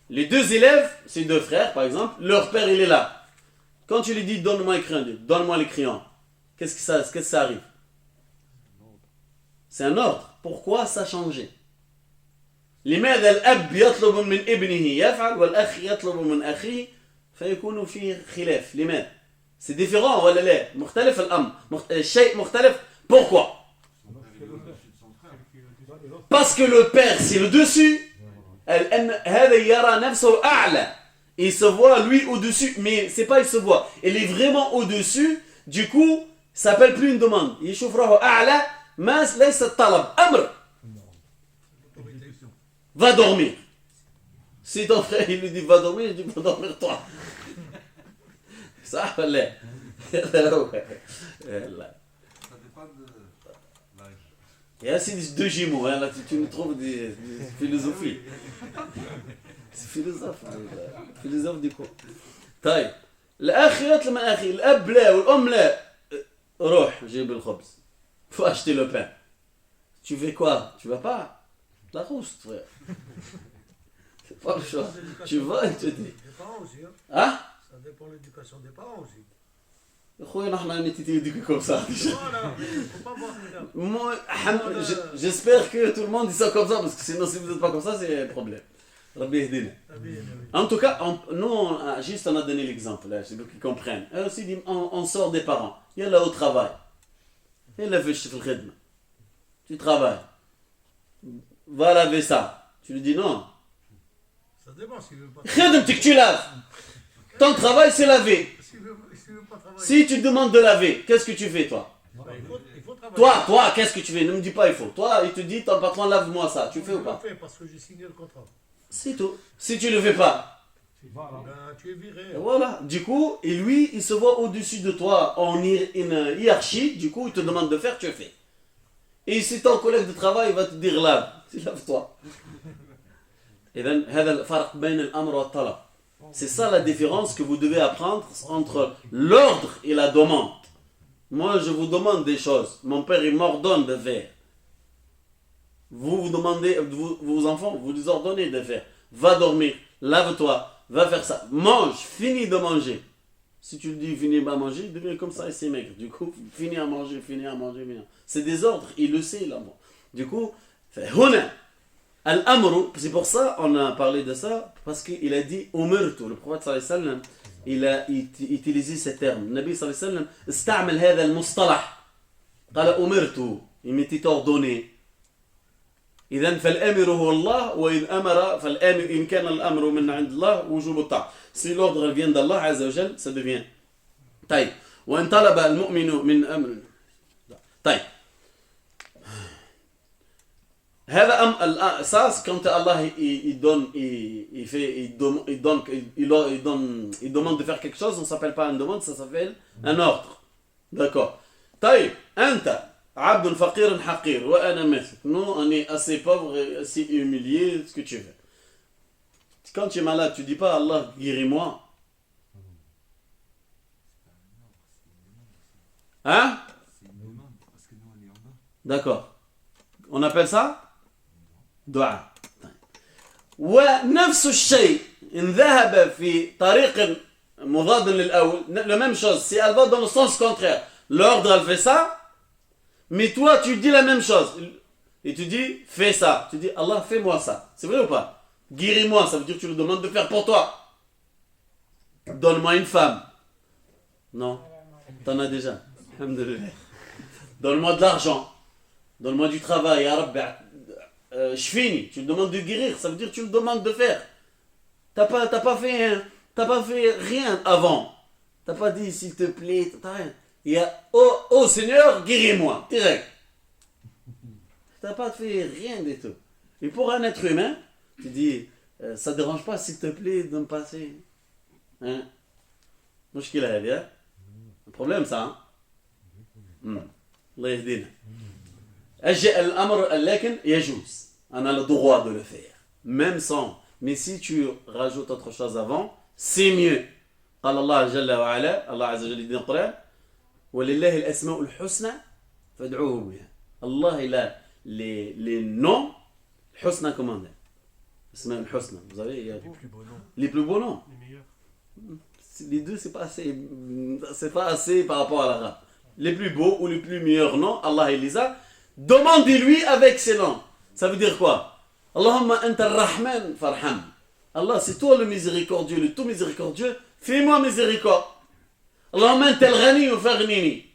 Les deux élèves, c'est deux frères, par exemple. Leur père, il est là. Quand tu lui dis, donne-moi le crayon, donne-moi le crayon. Qu'est-ce que ça arrive? C'est un ordre. Pourquoi ça a changé? لماذا الأب يطلب من ابنه يفعل والأخ يطلب من أخيه فيكون فيه خلاف؟ لماذا؟ C'est différent ولا لا؟ مختلف الأمر. الشيء مختلف. Pourquoi? Parce que le père c'est le dessus. هذا يرى نفسه أعلى. Il se voit lui au-dessus, mais c'est pas il se voit. Il est vraiment au-dessus. Du coup, ça s'appelle plus une demande. يشوف روحه أعلى ما ليس الطلب أمر. Va dormir. Si ton frère il lui dit va dormir, je dis va dormir toi. Ça, là. Ça dépend de l'âge. Il y a aussi deux jumeaux, hein, là tu nous trouves des philosophies. C'est philosophe. Philosophe du coup. طيب. الأخ يطلب من أخي، الأب لا والأم لا. روح جيب الخبز. Faut acheter le pain. Tu fais quoi? Tu vas pas? La rousse, frère. C'est pas le choix. Tu vas et tu dis. Des parents aussi, hein. Hein? Ça dépend de l'éducation des parents aussi. خويا نحن نتيتي يديك comme ça. Voilà, faut pas voir que là. Moi, j'espère que tout le monde dit ça comme ça, parce que sinon, si vous n'êtes pas comme ça, c'est un problème. Rabbi yahdina. En tout cas, nous, juste on a donné l'exemple, là, c'est pour qu'ils comprennent. Eux aussi, on sort des parents. Il y a là au travail. Il y a là, tu travailles. Va laver ça. Tu lui dis non. Ça dépend s'il veut pas. Khedmtik, tu laves. Ton travail, c'est laver. S'il veut pas travailler. Si tu te demandes de laver, qu'est-ce que tu fais, toi? Bah, il faut travailler. Toi, qu'est-ce que tu fais? Ne me dis pas il faut. Toi, il te dit, ton patron, lave-moi ça. Tu fais ou pas? Je le fais parce que j'ai signé le contrat. C'est tout. Si tu le fais pas, Ben, tu es viré. et voilà. Du coup, et lui, il se voit au-dessus de toi en une hiérarchie. Du coup, il te demande de faire, tu fais. Et si ton collègue de travail, il va te dire lave. Tu lave-toi. إذن هذا الفرق بين الأمر والطلب. C'est ça la différence que vous devez apprendre entre l'ordre et la demande. Moi, je vous demande des choses. Mon père, il m'ordonne de faire. Vous demandez, vos enfants, vous les ordonnez de faire. Va dormir, lave-toi, va faire ça. Mange, finis de manger. Si tu lui dis finis à manger, il devient comme ça et c'est maigre. Du coup, finis à manger, finis. C'est des ordres, il le sait là. Du coup, huna. Al-amru, c'est pour ça on a parlé de ça, parce qu'il a dit umirtu, le prophète sallallahu alayhi wa sallam, il a utilisé ce terme. Le Nabi sallallahu alayhi wa sallam, استعمل هذا المصطلح. قال umirtu, il m'était ordonné. إذن فالأمر هو الله وإن أمر فالأمر إن كان الأمر من عند الله وجوب الطاعة. Si l'ordre vient d'Allah Azza wa Jal, ça devient. طيب. وإن طلب المؤمن من أمر. طيب. Ça, c'est quand Allah il demande de faire quelque chose, on ne s'appelle pas une demande, ça s'appelle un ordre. D'accord. طيب أنت عبد فقير حقير وأنا مثلك. Nous, on est assez pauvres et assez humiliés, ce que tu veux. Quand tu es malade, tu dis pas Allah guéris-moi. Hein? C'est une demande, parce que nous on est en bas. D'accord. On appelle ça دعاء. ونفس الشيء إن ذهب في طريق مضاد للأول, la même chose, si elle va dans le sens contraire, l'ordre elle fait ça, mais toi tu dis la même chose, et tu dis fais ça, tu dis Allah fais-moi ça, c'est vrai ou pas? Guéris-moi, ça veut dire que tu le demandes de faire pour toi. Donne-moi une femme. Non, t'en as déjà. Alhamdulillah. Donne-moi de l'argent, donne-moi du travail, ya Rabbi. Je finis, tu le demandes de guérir, ça veut dire que tu le demandes de faire. T'as pas fait rien avant. T'as pas dit s'il te plaît, t'as rien. Il y a oh Seigneur, guéris-moi, direct. T'as pas fait rien du tout. Et pour un être humain, tu dis ça te dérange pas s'il te plaît de me passer. Hein? مشكلة هذه, hein? Un problème ça, hein? الله يهدينا. الأمر لكن يجوز. On a le droit de le faire. Même sans. Mais si tu rajoutes autre chose avant, c'est mieux. قال الله جل وعلا, Allah عز وجل dit dans le Coran, ولله الأسماء الحسنى فادعوه بها. Allah il a les noms الحسنى comment dire? الأسماء الحسنى. Vous savez, il y a Les plus beaux noms. les plus beaux noms. Les meilleurs. Les deux, c'est pas assez par rapport à l'arabe. Les plus beaux ou les plus meilleurs noms, Allah il les a. Demandez-lui avec ces noms. Ça veut dire quoi? Allahumma anta ar-Rahman farham. Allah, c'est toi le miséricordieux, le tout miséricordieux. Fais-moi miséricorde. Allahumma anta al-Ghani faghnini.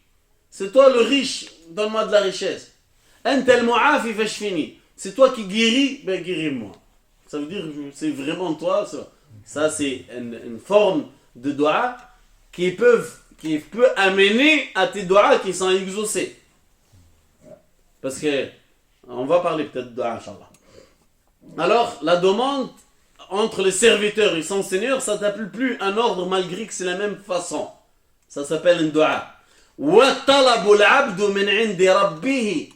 C'est toi le riche, donne-moi de la richesse. Anta al-Mu'afi fashfini. C'est toi qui guéris, ben guéris-moi. Ça veut dire c'est vraiment toi. Ça c'est une forme de dua qui peut amener à tes doigts qui sont exaucés. Parce que on va parler peut-être de dua, Inch'Allah. Alors, la demande entre les serviteurs et son Seigneur, ça s'appelle plus un ordre malgré que c'est la même façon. Ça s'appelle un dua. وَطَلَبُ الْعَبْدُ مِنْ عِنْدِ رَبِّهِ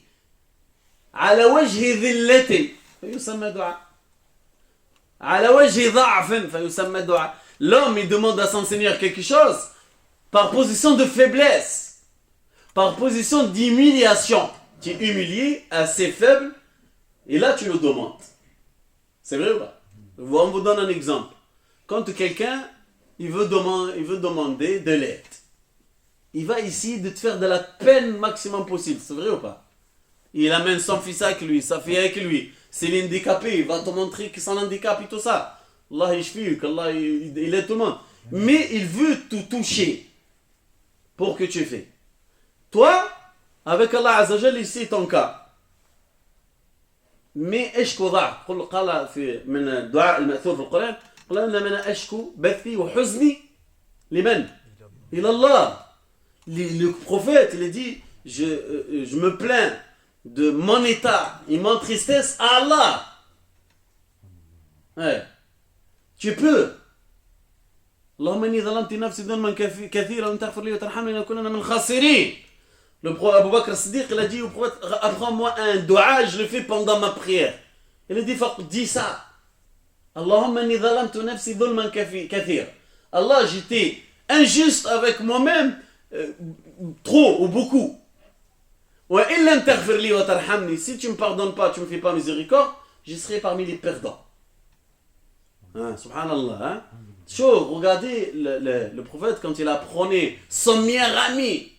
على وجه ذلة فيسمى دعاء. على وجه ضعف فيسمى دعاء. L'homme, il demande à son Seigneur quelque chose par position de faiblesse, par position d'humiliation. Tu es humilié, assez faible, et là tu le demandes. C'est vrai ou pas? On vous donne un exemple. Quand quelqu'un il veut demander de l'aide, il va essayer de te faire de la peine maximum possible. C'est vrai ou pas? Il amène son fils avec lui, sa fille avec lui. C'est l'handicapé, il va te montrer que son handicap et tout ça. Allah yashfik, Allah il aide tout le monde. Mais il veut te toucher pour que tu fais. Toi, avec Allah Azza wa Jalla, c'est ton cas. Mais اشكو ضعف قال في من الدعاء المأثور في القرآن قال أنا أشكو بثي وحزني لمن؟ إلى الله. Le prophète il a dit je me plains de mon état et mon tristesse à Allah. Ouais. Tu peux. اللهم إني ظلمت نفسي ظلما كثيرا وإن تغفر لي وترحمني لأكونن من الخاسرين. Le prophète Abu Bakr Siddiq, il a dit au prophète, apprends-moi un dua, je le fais pendant ma prière. Il a dit, dis ça. Allahumma inni zalamtu nafsi dhulman kathir. Allah, j'étais injuste avec moi-même, trop ou beaucoup. Wa illam taghfir li wa tarhamni. Si tu ne me pardonnes pas, tu ne me fais pas miséricorde, je serai parmi les perdants. Hein, subhanallah. Hein? Chaud, regardez le prophète quand il apprenait son meilleur ami.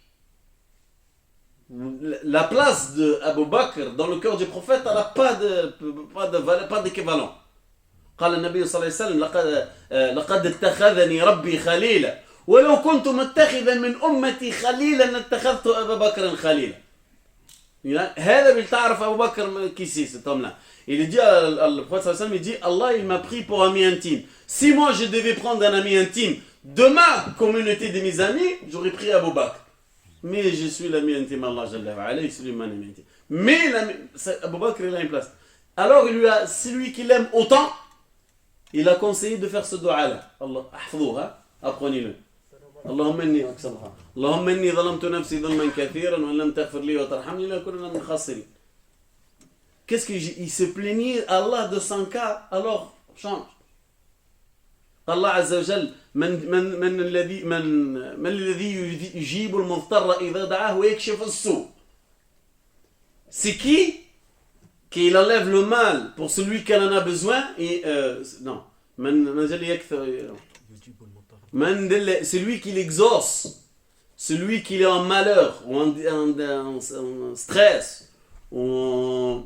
La place de Abu Bakr dans le cœur du prophète, elle n'a pas d'équivalent. قال النبي صلى الله عليه وسلم لقد اتخذني ربي خليلا ولو كنت متخذا من أمتي خليلا لاتخذت أبا بكر خليلا. هذا بتعرف أبو بكر كيسي cet homme-là. Il dit le prophète صلى الله عليه وسلم, il dit Allah il m'a pris pour ami intime. Si moi je devais prendre un ami intime de ma communauté de mes amis, j'aurais pris Abu Bakr. Mais je suis l'ami intime Allah Jalla wa Ala, je suis mon ami intime. Mais Abu Bakr il a une place. Alors celui qui l'aime autant, il a conseillé de faire ce dua-là. Allah, ahfadouha, apprenez-le. Allahumma inni zalamtu nafsi dhulman kathiran wa lam taghfir li wa tarhamni lakunanna min khasirin. Qu'est-ce qu'il se plaignait Allah de son cas, alors change. Allah Azza wa Jal من الذي يجيب المضطر إذا دعاه ويكشف السوء. C'est qui enlève le mal pour celui qui en a besoin et non c'est lui qui l'exauce, celui qui est en malheur ou en stress ou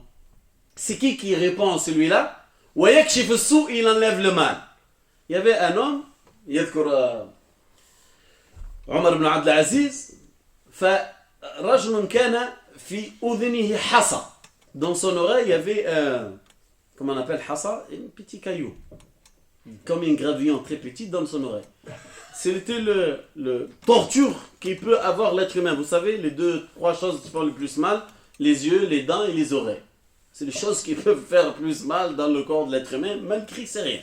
c'est qui répond à celui-là. ويكشف السوء, il enlève le mal. Il y avait un homme يذكر عمر بن عبد العزيز فرجل كان في أذنه حصى. Dans son oreille, il y avait comment on appelle hassa, un petit caillou, comme un gravillon très petit dans son oreille. C'était le torture qu'il peut avoir l'être humain. Vous savez, les 2-3 choses qui font le plus mal, les yeux, les dents et les oreilles. C'est les choses qui peuvent faire plus mal dans le corps de l'être humain, malgré c'est rien.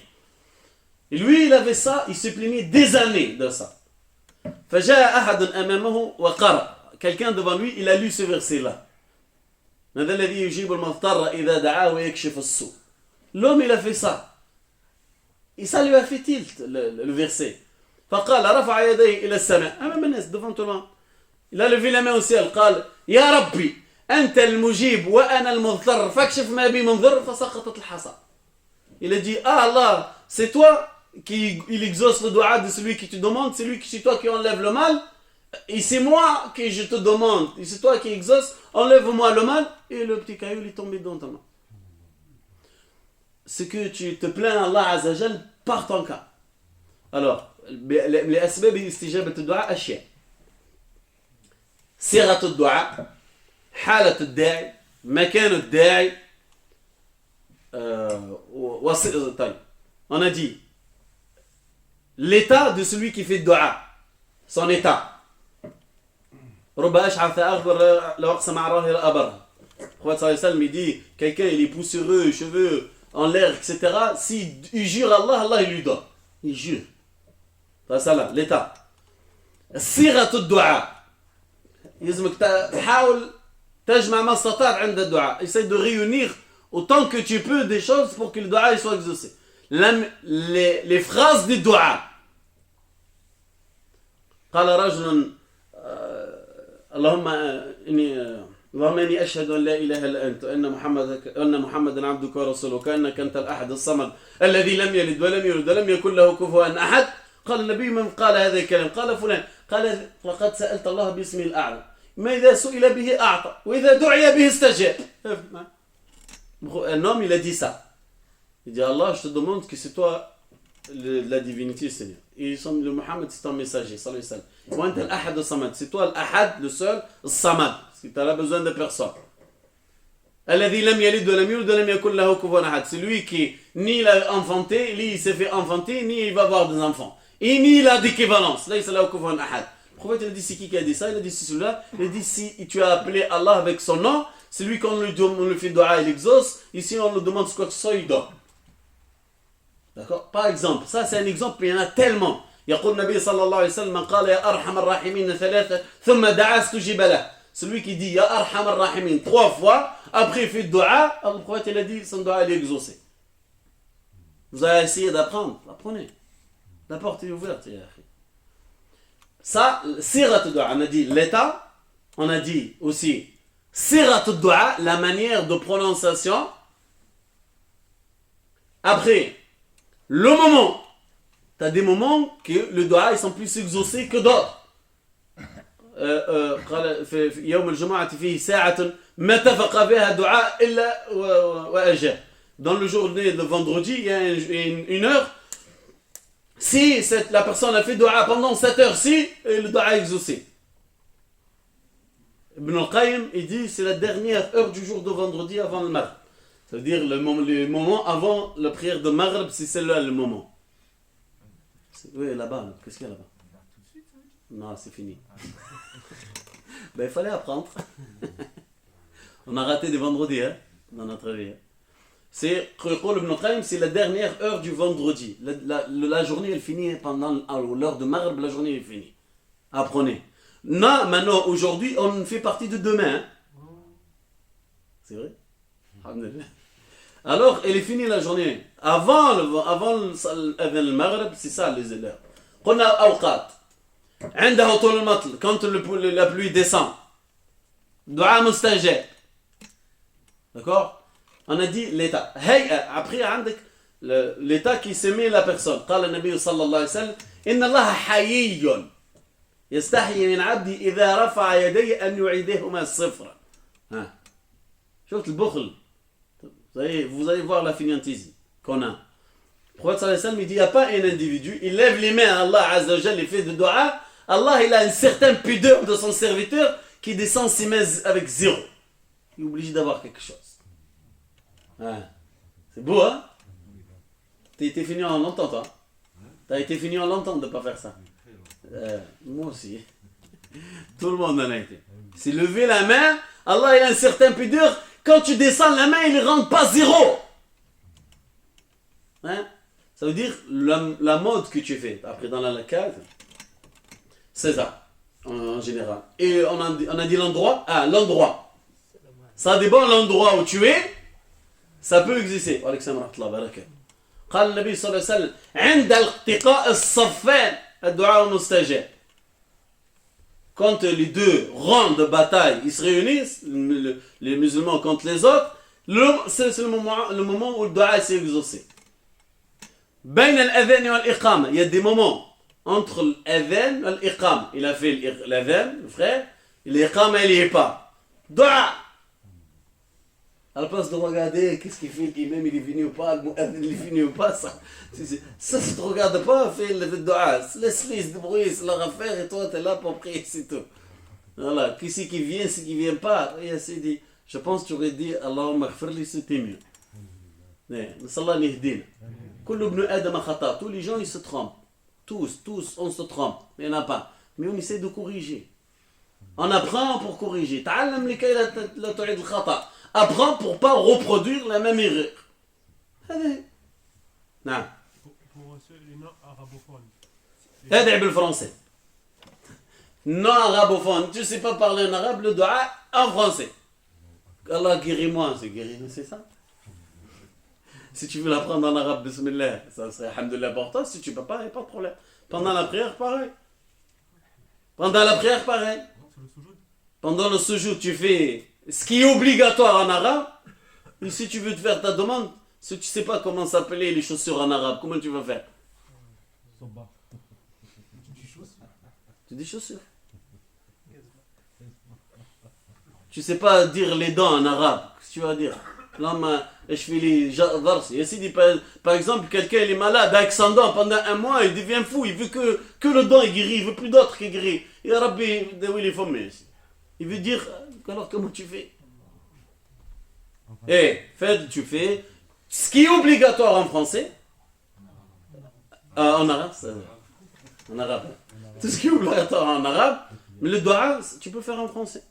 Et lui, il avait ça, il se plaignait des années de ça. فجاء أحد أمامه وقرأ. Quelqu'un devant lui, il a lu ce verset-là. هذا الذي يجيب المضطر إذا دعاه ويكشف السوء. L'homme, il a fait ça. Et ça lui a fait tilt, le verset. فقال رفع يديه إلى السماء أمام الناس, devant tout le monde. Il a levé la main au ciel. قال يا ربي أنت المجيب وأنا المضطر فاكشف ما بي من ضر فسقطت الحصى. Il a dit, ah Allah, c'est toi qui exauce le dua de celui qui te demande, c'est toi qui enlève le mal, et c'est moi que je te demande, et c'est toi qui exauce, enlève-moi le mal, et le petit caillou est tombé dans ta main. C'est que tu te plains à Allah Azza wa Jal par ton cas. Alors, les asbab istijabat al-du'a ashya. Sirat al-du'a, halat al-da'i, makan al-da'i. On a dit l'état de celui qui fait dua, son état. Le prophète sallallahu alayhi wa sallam dit quelqu'un il est poussiéreux, cheveux en l'air, etc. S'il jure Allah, Allah il lui donne. Il jure. C'est ça là, l'état. صيغة الدعاء يلزمك تحاول تجمع ما استطعت عند الدعاء. Essaye de réunir autant que tu peux des choses pour que le dua soit exaucé. Les phrases du dua. قال رجل اللهم إني اللهم إني أشهد أن لا إله إلا أنت أن محمدا عبدك ورسولك وأنك أنت الأحد الصمد الذي لم يلد ولم يولد ولم يكن له كفوا أحد. قال النبي: من قال هذا الكلام؟ قال فلان. قال: لقد سألت الله باسمه الأعلى، ما إذا سئل به أعطى وإذا دعي به استجاب. Un homme, il a dit ça. Il dit: Allah, je te demande que c'est toi la divinité, Seigneur. Et le Mohammed, c'est un messager, sallallahu alayhi wa sallam. Al-Ahad al-Samad, c'est toi l'Ahad, le seul, al-Samad, parce que tu n'as besoin de personne. Alladhi lam yalid wa lam yulad wa lam yakul lahu kufuwan ahad. C'est lui qui ni l'a enfanté, ni il s'est fait enfanter, ni il va avoir des enfants. Et ni il a d'équivalence. Là, il s'est là kufuwan ahad. Le prophète, il a dit: c'est qui a dit ça? Il a dit: c'est celui-là. Il a dit: si tu as appelé Allah avec son nom, c'est lui qu'on lui fait dua, il exauce. Ici, on lui demande quoi que ce soit, il donne. D'accord? Par exemple, ça c'est un exemple, mais il y en a tellement. يقول النبي صلى الله عليه وسلم: من قال يا أرحم الراحمين ثلاثة ثم دعا استجيب له. Celui qui dit Ya Arham Ar-Rahimin 3 fois, après il fait le dua, le prophète il a dit son dua il est exaucé. Vous allez essayer d'apprendre, apprenez. La porte est ouverte. Ça, sirat dua, on a dit l'état, on a dit aussi sirat dua, la manière de prononciation. Après, le moment. Tu as des moments que le dua ils sont plus exaucés que d'autres. قال في يوم الجمعة فيه ساعة ما اتفق بها دعاء إلا وأجاب. Dans le journée de vendredi, il y a une heure. Si la personne a fait dua pendant cette heure-ci, le dua est exaucé. Ibn al-Qayyim, il dit c'est la dernière heure du jour de vendredi avant le Maghrib. Ça veut dire le moment avant la prière de Maghrib, c'est celle-là le moment. Oui, là-bas, qu'est-ce qu'il y a là-bas? Non, c'est fini. Ben, il fallait apprendre. On a raté des vendredis hein, dans notre vie. C'est la dernière heure du vendredi. La journée, elle finit pendant l'heure de Maghrib, la journée est finie. Apprenez. Non, maintenant, aujourd'hui, on fait partie de demain. Hein. C'est vrai? Alors, elle est finie la journée. Avant le Maghrib, c'est ça les heures. On a awqat. Quand la pluie descend. Dua mustajab. D'accord? On a dit l'état. Après, l'état qui se met la personne. قال النبي صلى الله عليه وسلم إن الله حيي يستحيي من عبدي إذا رفع يديه أن يعيدهما صفرا. شوفت البخل. Vous allez voir la fainéantise qu'on a. Le prophète sallallahu alayhi wa sallam, il dit, il n'y a pas un individu, il lève les mains à Allah Azza wa Jalla, il fait de dua, Allah il a une certaine pudeur de son serviteur qui descend ses mains avec 0. Il est obligé d'avoir quelque chose. C'est beau, hein? T'as été fini en longtemps, toi. T'as été fini en longtemps de ne pas faire ça. Moi aussi. Tout le monde en a été. C'est lever la main, Allah il a une certaine pudeur. Quand tu descends la main, il ne rentre pas 0. Hein? Ça veut dire la mode que tu fais. Après, dans la case, c'est ça, en général. Et on a dit l'endroit. L'endroit. Ça dépend de l'endroit où tu es. Ça peut exister. قال النبي صلى الله عليه وسلم عند التقاء الصفين الدعاء المستجاب. Quand les deux rangs de bataille ils se réunissent, les musulmans contre les autres, c'est le moment où le dua s'est exaucé. بين الأذان والإقامة, il y a des moments entre l'adhan et l'iqama. Il a fait l'adhan, le frère, et l'iqama il n'y est pas. Dua. À la place de regarder qu'est-ce qu'il fait, l'imam il est venu ou pas, le mu'adhin il est venu ou pas, ça ne te regarde pas, fais le dua, laisse-les se débrouiller, c'est leur affaire et toi tu es là pour prier, c'est tout. Voilà, qui c'est qui vient, c'est qui vient pas, dit, je pense que tu aurais dit Allahumma ghfirli, c'était mieux. N'Allah nihdina. Kullu ibn Adam khata, tous les gens ils se trompent, tous on se trompe, mais il n'y en a pas, mais on essaie de corriger. On apprend pour corriger. Ta'allam likay la tu'id al-khata. Apprends pour ne pas reproduire la même erreur. Non. Pour les non arabophones. Aide le français. Non arabophone. Tu ne sais pas parler en arabe, le dua en français. Allah guéris-moi, c'est ça. Si tu veux l'apprendre en arabe, bismillah, ça serait alhamdoulilah pour toi. Si tu ne peux pas, il n'y a pas de problème. Pendant la prière, pareil. Pendant le sujoud, tu fais Ce qui est obligatoire en arabe, et si tu veux te faire ta demande, si tu ne sais pas comment s'appeler les chaussures en arabe, comment tu vas faire? Tu dis chaussures. Tu ne sais pas dire les dents en arabe. Qu'est-ce que tu vas dire? Par exemple, quelqu'un il est malade avec 100 dents pendant un mois, il devient fou, il veut que le dent est guéri, il veut plus d'autres qui est guéri. Et Rabbi, il veut dire, alors comment tu fais? Tu fais ce qui est obligatoire en français, en arabe, en arabe. Tout ce qui est obligatoire en arabe, mais le dua, tu peux faire en français.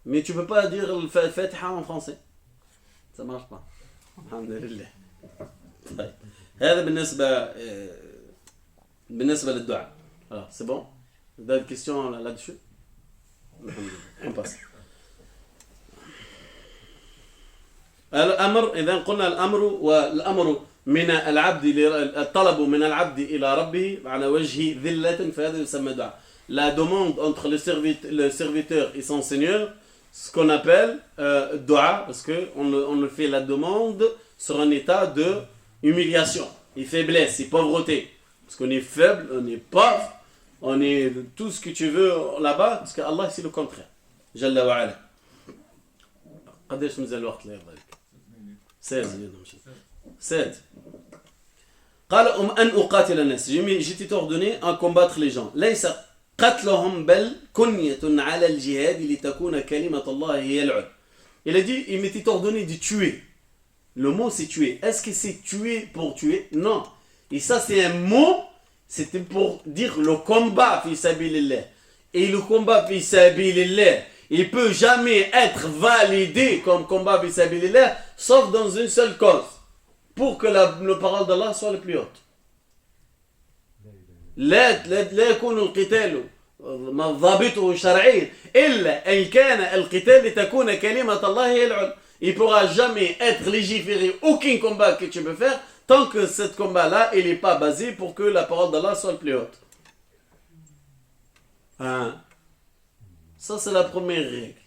Mais tu ne peux pas dire le Fatiha en français. Ça ne marche pas. Alhamdulillah. هذا بالنسبة للدعاء. Alors, c'est bon? Vous avez des questions là-dessus? On passe. الأمر إذا قلنا الأمر والأمر من العبد الطلب من العبد إلى ربه على وجه ذلة فهذا يسمى دعاء. La demande entre le serviteur et son Seigneur, ce qu'on appelle dua, parce qu'on le fait la demande sur un état de humiliation et faiblesse et pauvreté. Parce qu'on est faible, on est pauvre, on est tout ce que tu veux là-bas, parce qu'Allah c'est le contraire. Jalla wa ala. قديش مازال الوقت لا يرضى 16 قال أن أقاتل الناس j'étais ordonné à combattre les gens ليس قتلهم بل كنية على الجهاد لتكون كلمة الله هي العليا. Il a dit il m'était ordonné de tuer. Le mot c'est tuer. Est-ce que c'est tuer pour tuer? Non. Et ça c'est un mot, c'était pour dire le combat fi sabilillah. Et le combat fi sabilillah, il peut jamais être validé comme combat fi sabilillah sauf dans une seule cause, pour que la parole d'Allah soit la plus haute. لا يكون القتال ضابطه شرعي إلا أن كان القتال لتكون كلمة الله هي العليا. Il ne pourra jamais être légiféré aucun combat que tu peux faire tant que ce combat-là il n'est pas basé pour que la parole d'Allah soit la plus haute. Ça c'est la première règle.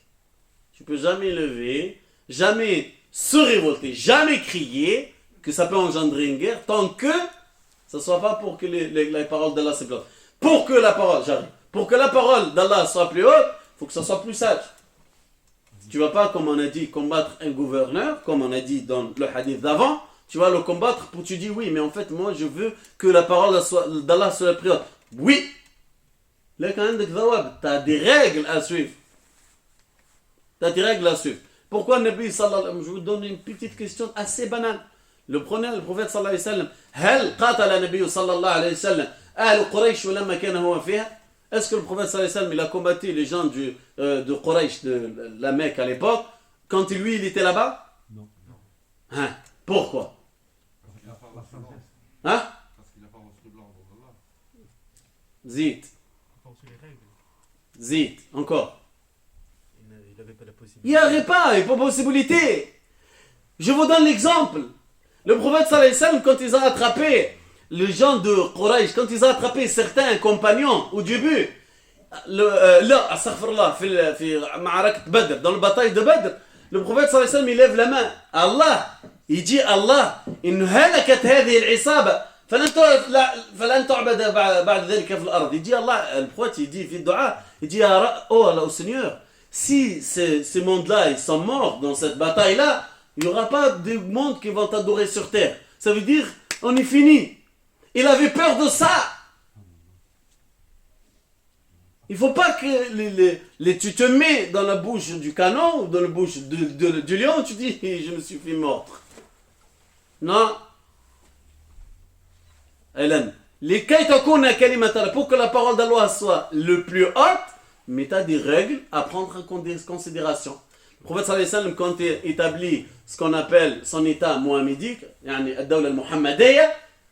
Tu ne peux jamais lever, jamais se révolter, jamais crier, que ça peut engendrer une guerre, tant que ça ne soit pas pour que les paroles d'Allah se bloquent. Pour que la parole d'Allah soit plus haute, il faut que ça soit plus sage. Tu ne vas pas, comme on a dit, combattre un gouverneur, comme on a dit dans le hadith d'avant, tu vas le combattre pour tu dis oui, mais en fait, moi je veux que la parole d'Allah soit plus haute. Oui, là quand même, tu as des règles à suivre. Pourquoi le Nabi sallallahu alayhi wa sallam, je vous donne une petite question assez banale. Le prophète sallallahu alayhi wa sallam, هل قاتل النبي صلى الله عليه وسلم أهل قريش ولما كان هو فيها? Est-ce que le prophète sallallahu alayhi wa sallam il a combattu les gens de Quraysh, de la Mecque à l'époque, quand lui il était là-bas? Non. Pourquoi? Parce qu'il n'a pas reçu l'ordre. Parce qu'il n'a pas reçu l'ordre d'Allah. Zit. Encore. Il n'avait pas la possibilité. Il n'y avait pas possibilité. Je vous donne l'exemple. Le prophète sallallahu alayhi wa sallam, quand ils ont attrapé les gens de Quraysh, quand ils ont attrapé certains compagnons au début, là, astaghfirullah, dans la bataille de Badr, le prophète sallallahu alayhi wa sallam, il lève la main. Allah, il dit Allah, in halakat hadhihi al-isaba, falan tu'bada ba'da dhalika fi al-ard. Il dit Allah, le prophète, il dit, fi dua, il dit, oh Allah, au Seigneur, si ces mondes-là, ils sont morts dans cette bataille-là, il n'y aura pas de monde qui vont t'adorer sur terre. Ça veut dire, on est fini. Il avait peur de ça. Il ne faut pas que tu te mets dans la bouche du canon ou dans la bouche du lion, tu dis, je me suis fait mordre. Non. Hélène, pour que la parole d'Allah soit le plus haute, mais tu as des règles à prendre en considération. Le prophète sallallahu alayhi wa sallam, quand il établit ce qu'on appelle son état mohammédique, yani ad-dawla al-muhammadiyya,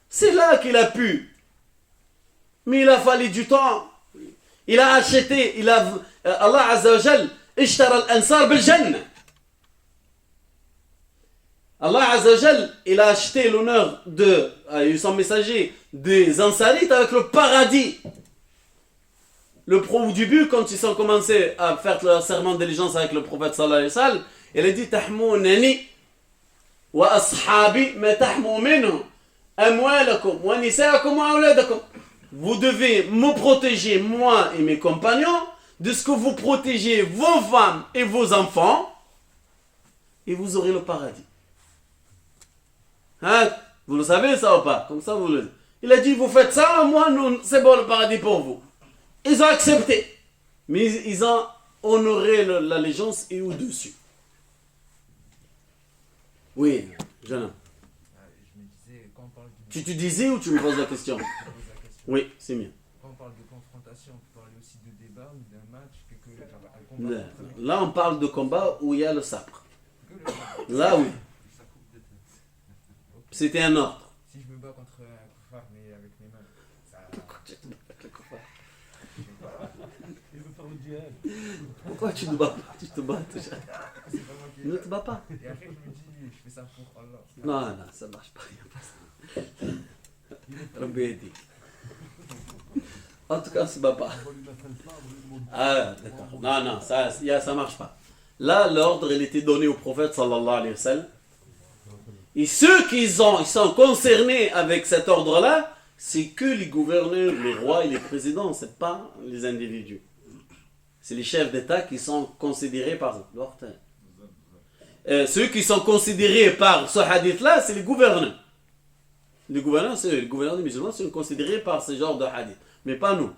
c'est là qu'il a pu. Mais il a fallu du temps. Il a acheté, Allah Azza wa Jal, ishtara al-ansar bil-jannah. Allah Azza wa Jal, il a acheté l'honneur son messager des Ansarites avec le paradis. Au début, quand ils ont commencé à faire le serment d'allégeance avec le prophète sallallahu alayhi wa sallam, il a dit tahmounani wa ashabi ma tahmou minhum amwalakum wa nisaakum wa awladakum. Vous devez me protéger, moi et mes compagnons, de ce que vous protégez vos femmes et vos enfants, et vous aurez le paradis. Hein? Vous le savez ça ou pas? Comme ça vous le dites. Il a dit, vous faites ça, moi, c'est bon le paradis pour vous. Ils ont accepté. Mais ils ont honoré l'allégeance et au-dessus. Oui, jeune homme. Je me disais, quand on parle du... Tu te disais ou tu me poses la question? Je pose la question. Oui, c'est mieux. Quand on parle de confrontation, on peut parler aussi de débat ou d'un match, un combat. Là, là, on parle de combat où il y a le sabre. Que le match. Là, oui. Ça coupe des têtes. C'était un ordre. Si je me bats contre un kuffar, mais avec mes mains, ça... Il veut faire le djihad. Pourquoi tu te bats pas? Tu te bats déjà. C'est pas moi qui... Ne te bats pas. Et après, je me dis, je fais ça pour Allah. Non, non, ça marche pas. Il y a pas ça. Rabbi aidi. En tout cas, on se bat pas. On va lui mettre un sabre, lui demander. Ah, d'accord. Non, non, ça marche pas. Là, l'ordre, il était donné au prophète, sallallahu alayhi wa sallam. Et ceux qui sont concernés avec cet ordre-là, c'est que les gouverneurs, les rois et les présidents, c'est pas les individus. C'est les chefs d'État qui sont considérés par... ceux qui sont considérés par ce hadith-là, c'est les gouverneurs. Les gouverneurs des musulmans sont considérés par ce genre de hadith. Mais pas nous.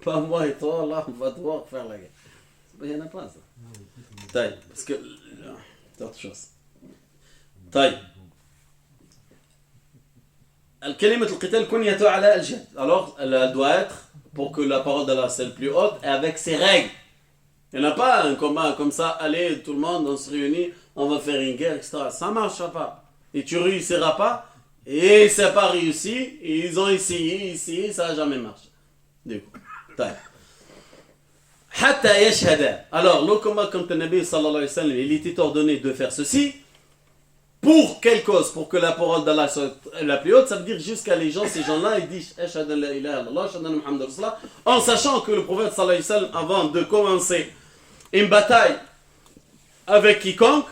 Pas moi et toi, là, on va devoir faire la guerre. Il n'y en a pas, ça. Taille, parce que... C'est autre chose. Taille. Al-kalimat al-qital kunyatu ala al-jihad. Alors, elle doit être, pour que la parole d'Allah soit plus haute, avec ses règles. Il n'y en a pas un combat comme ça, allez, tout le monde, on se réunit, on va faire une guerre, etc. Ça ne marchera pas. Et tu ne réussiras pas, et ça n'a pas réussi, et ils ont essayé, ça n'a jamais marché. Du coup, taille. Hatta yashhada. Alors, le combat contre le Nabi sallallahu alayhi wa sallam, il était ordonné de faire ceci. Pour quelle cause? Pour que la parole d'Allah soit la plus haute, ça veut dire jusqu'à les gens, ces gens-là, ils disent Ashhadu an la ilaha illallah, ashhadu anna Muhammadan rasulullah, en sachant que le prophète sallallahu alayhi wa sallam, avant de commencer une bataille avec quiconque,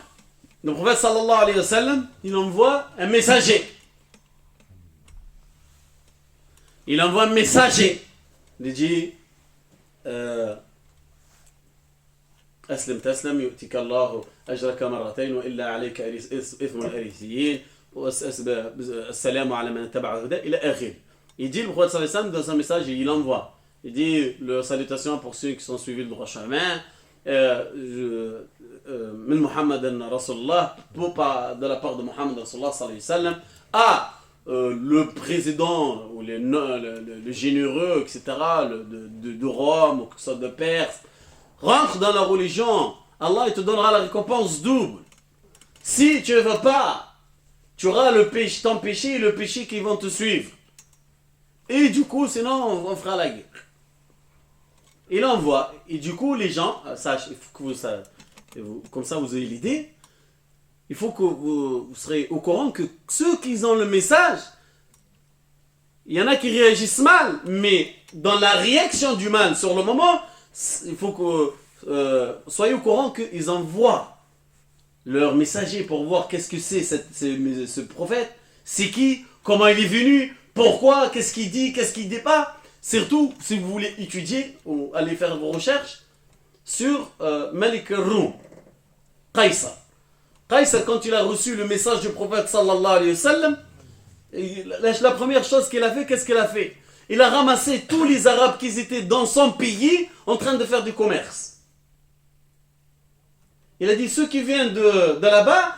le prophète sallallahu alayhi wa sallam, il envoie un messager. Il envoie un messager. Il dit أسلم تسلم يؤتك الله أجرك مرتين وإلا عليك إثم الأريسيين السلام على من اتبع الهدى إلى آخره. Il dit, le prophète sallallahu alayhi wa sallam, dans un message, il envoie. Il dit, le salutation pour ceux qui sont suivis le droit chemin, min Muhammadan Rasulullah, de la part de Muhammad Rasulullah sallallahu alayhi wa sallam, à le président, ou le généreux, etc., de Rome, ou que ce soit de Perse, rentre dans la religion, Allah il te donnera la récompense double. Si tu ne veux pas, tu auras ton péché et le péché qui vont te suivre. Et du coup, sinon, on fera la guerre. Il envoie. Et du coup, les gens, sachez, il faut que comme ça vous ayez l'idée, il faut que vous serez au courant que ceux qui ont le message, il y en a qui réagissent mal, mais dans la réaction du mal sur le moment, il faut que soyez au courant qu'ils envoient leur messager pour voir qu'est-ce que c'est ce prophète, c'est qui, comment il est venu, pourquoi, qu'est-ce qu'il dit dit pas. Surtout si vous voulez étudier ou aller faire vos recherches sur Malik al-Rum, Qaysar. Qaysar, quand il a reçu le message du prophète sallallahu alayhi wa sallam, la première chose qu'il a fait, qu'est-ce qu'il a fait? Il a ramassé tous les Arabes qui étaient dans son pays en train de faire du commerce. Il a dit, ceux qui viennent de là-bas,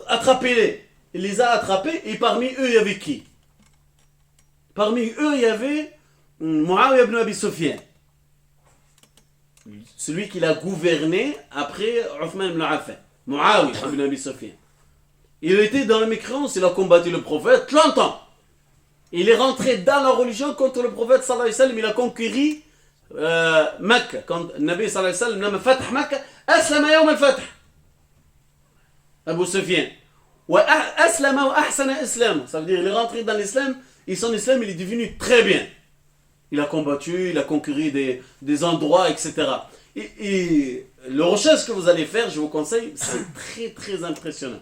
attrapez-les. Il les a attrapés et parmi eux, il y avait qui? Parmi eux, il y avait Muawiyah ibn Abi Sufyan. Celui qui l'a gouverné après Uthman ibn Affan. Muawiyah ibn Abi Sufyan. Il était dans la mécréance, il a combattu le prophète 30 ans. Il est rentré dans la religion contre le prophète sallallahu alayhi wa sallam. Il a conquéri Mecca. Quand le Nabi sallallahu alayhi wa sallam l'a fatah Mecca, aslama yawm al-fath. Abu Sufyan. Wa aslama wa ahsana islam. Ça veut dire il est rentré dans l'islam et son islam il est devenu très bien. il a combattu, il a conquis des endroits, etc. Et le recherche que vous allez faire, je vous conseille, c'est très très impressionnant.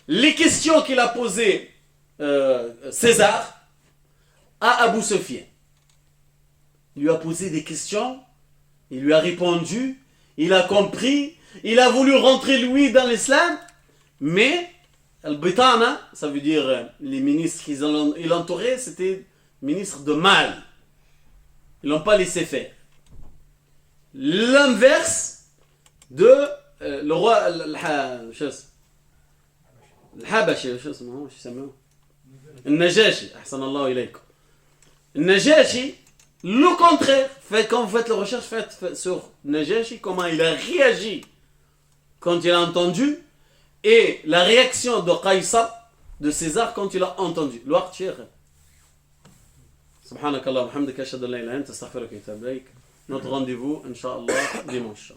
Les questions qu'il a posées César à Abu Sufyan. Il lui a posé des questions, il lui a répondu, il a compris, il a voulu rentrer lui dans l'islam, mais Al-Bitana, ça veut dire les ministres qui l'entouraient, c'était ministres de mal. Ils l'ont pas laissé faire. L'inverse de le roi Al-Habashi, Al-Najashi, ahsanallahu ilaykum. Al-Najashi, le contraire, quand vous faites la recherche, faites sur Najashi, comment il a réagi quand il a entendu, et la réaction de Qaïsar, de César, quand il a entendu. L'ouart cher. Subhanakallah, alhamdulillah, ashhadu an la ilaha illa anta, astaghfiruka wa atubu ilayk. Notre rendez-vous, Inch'Allah, dimanche.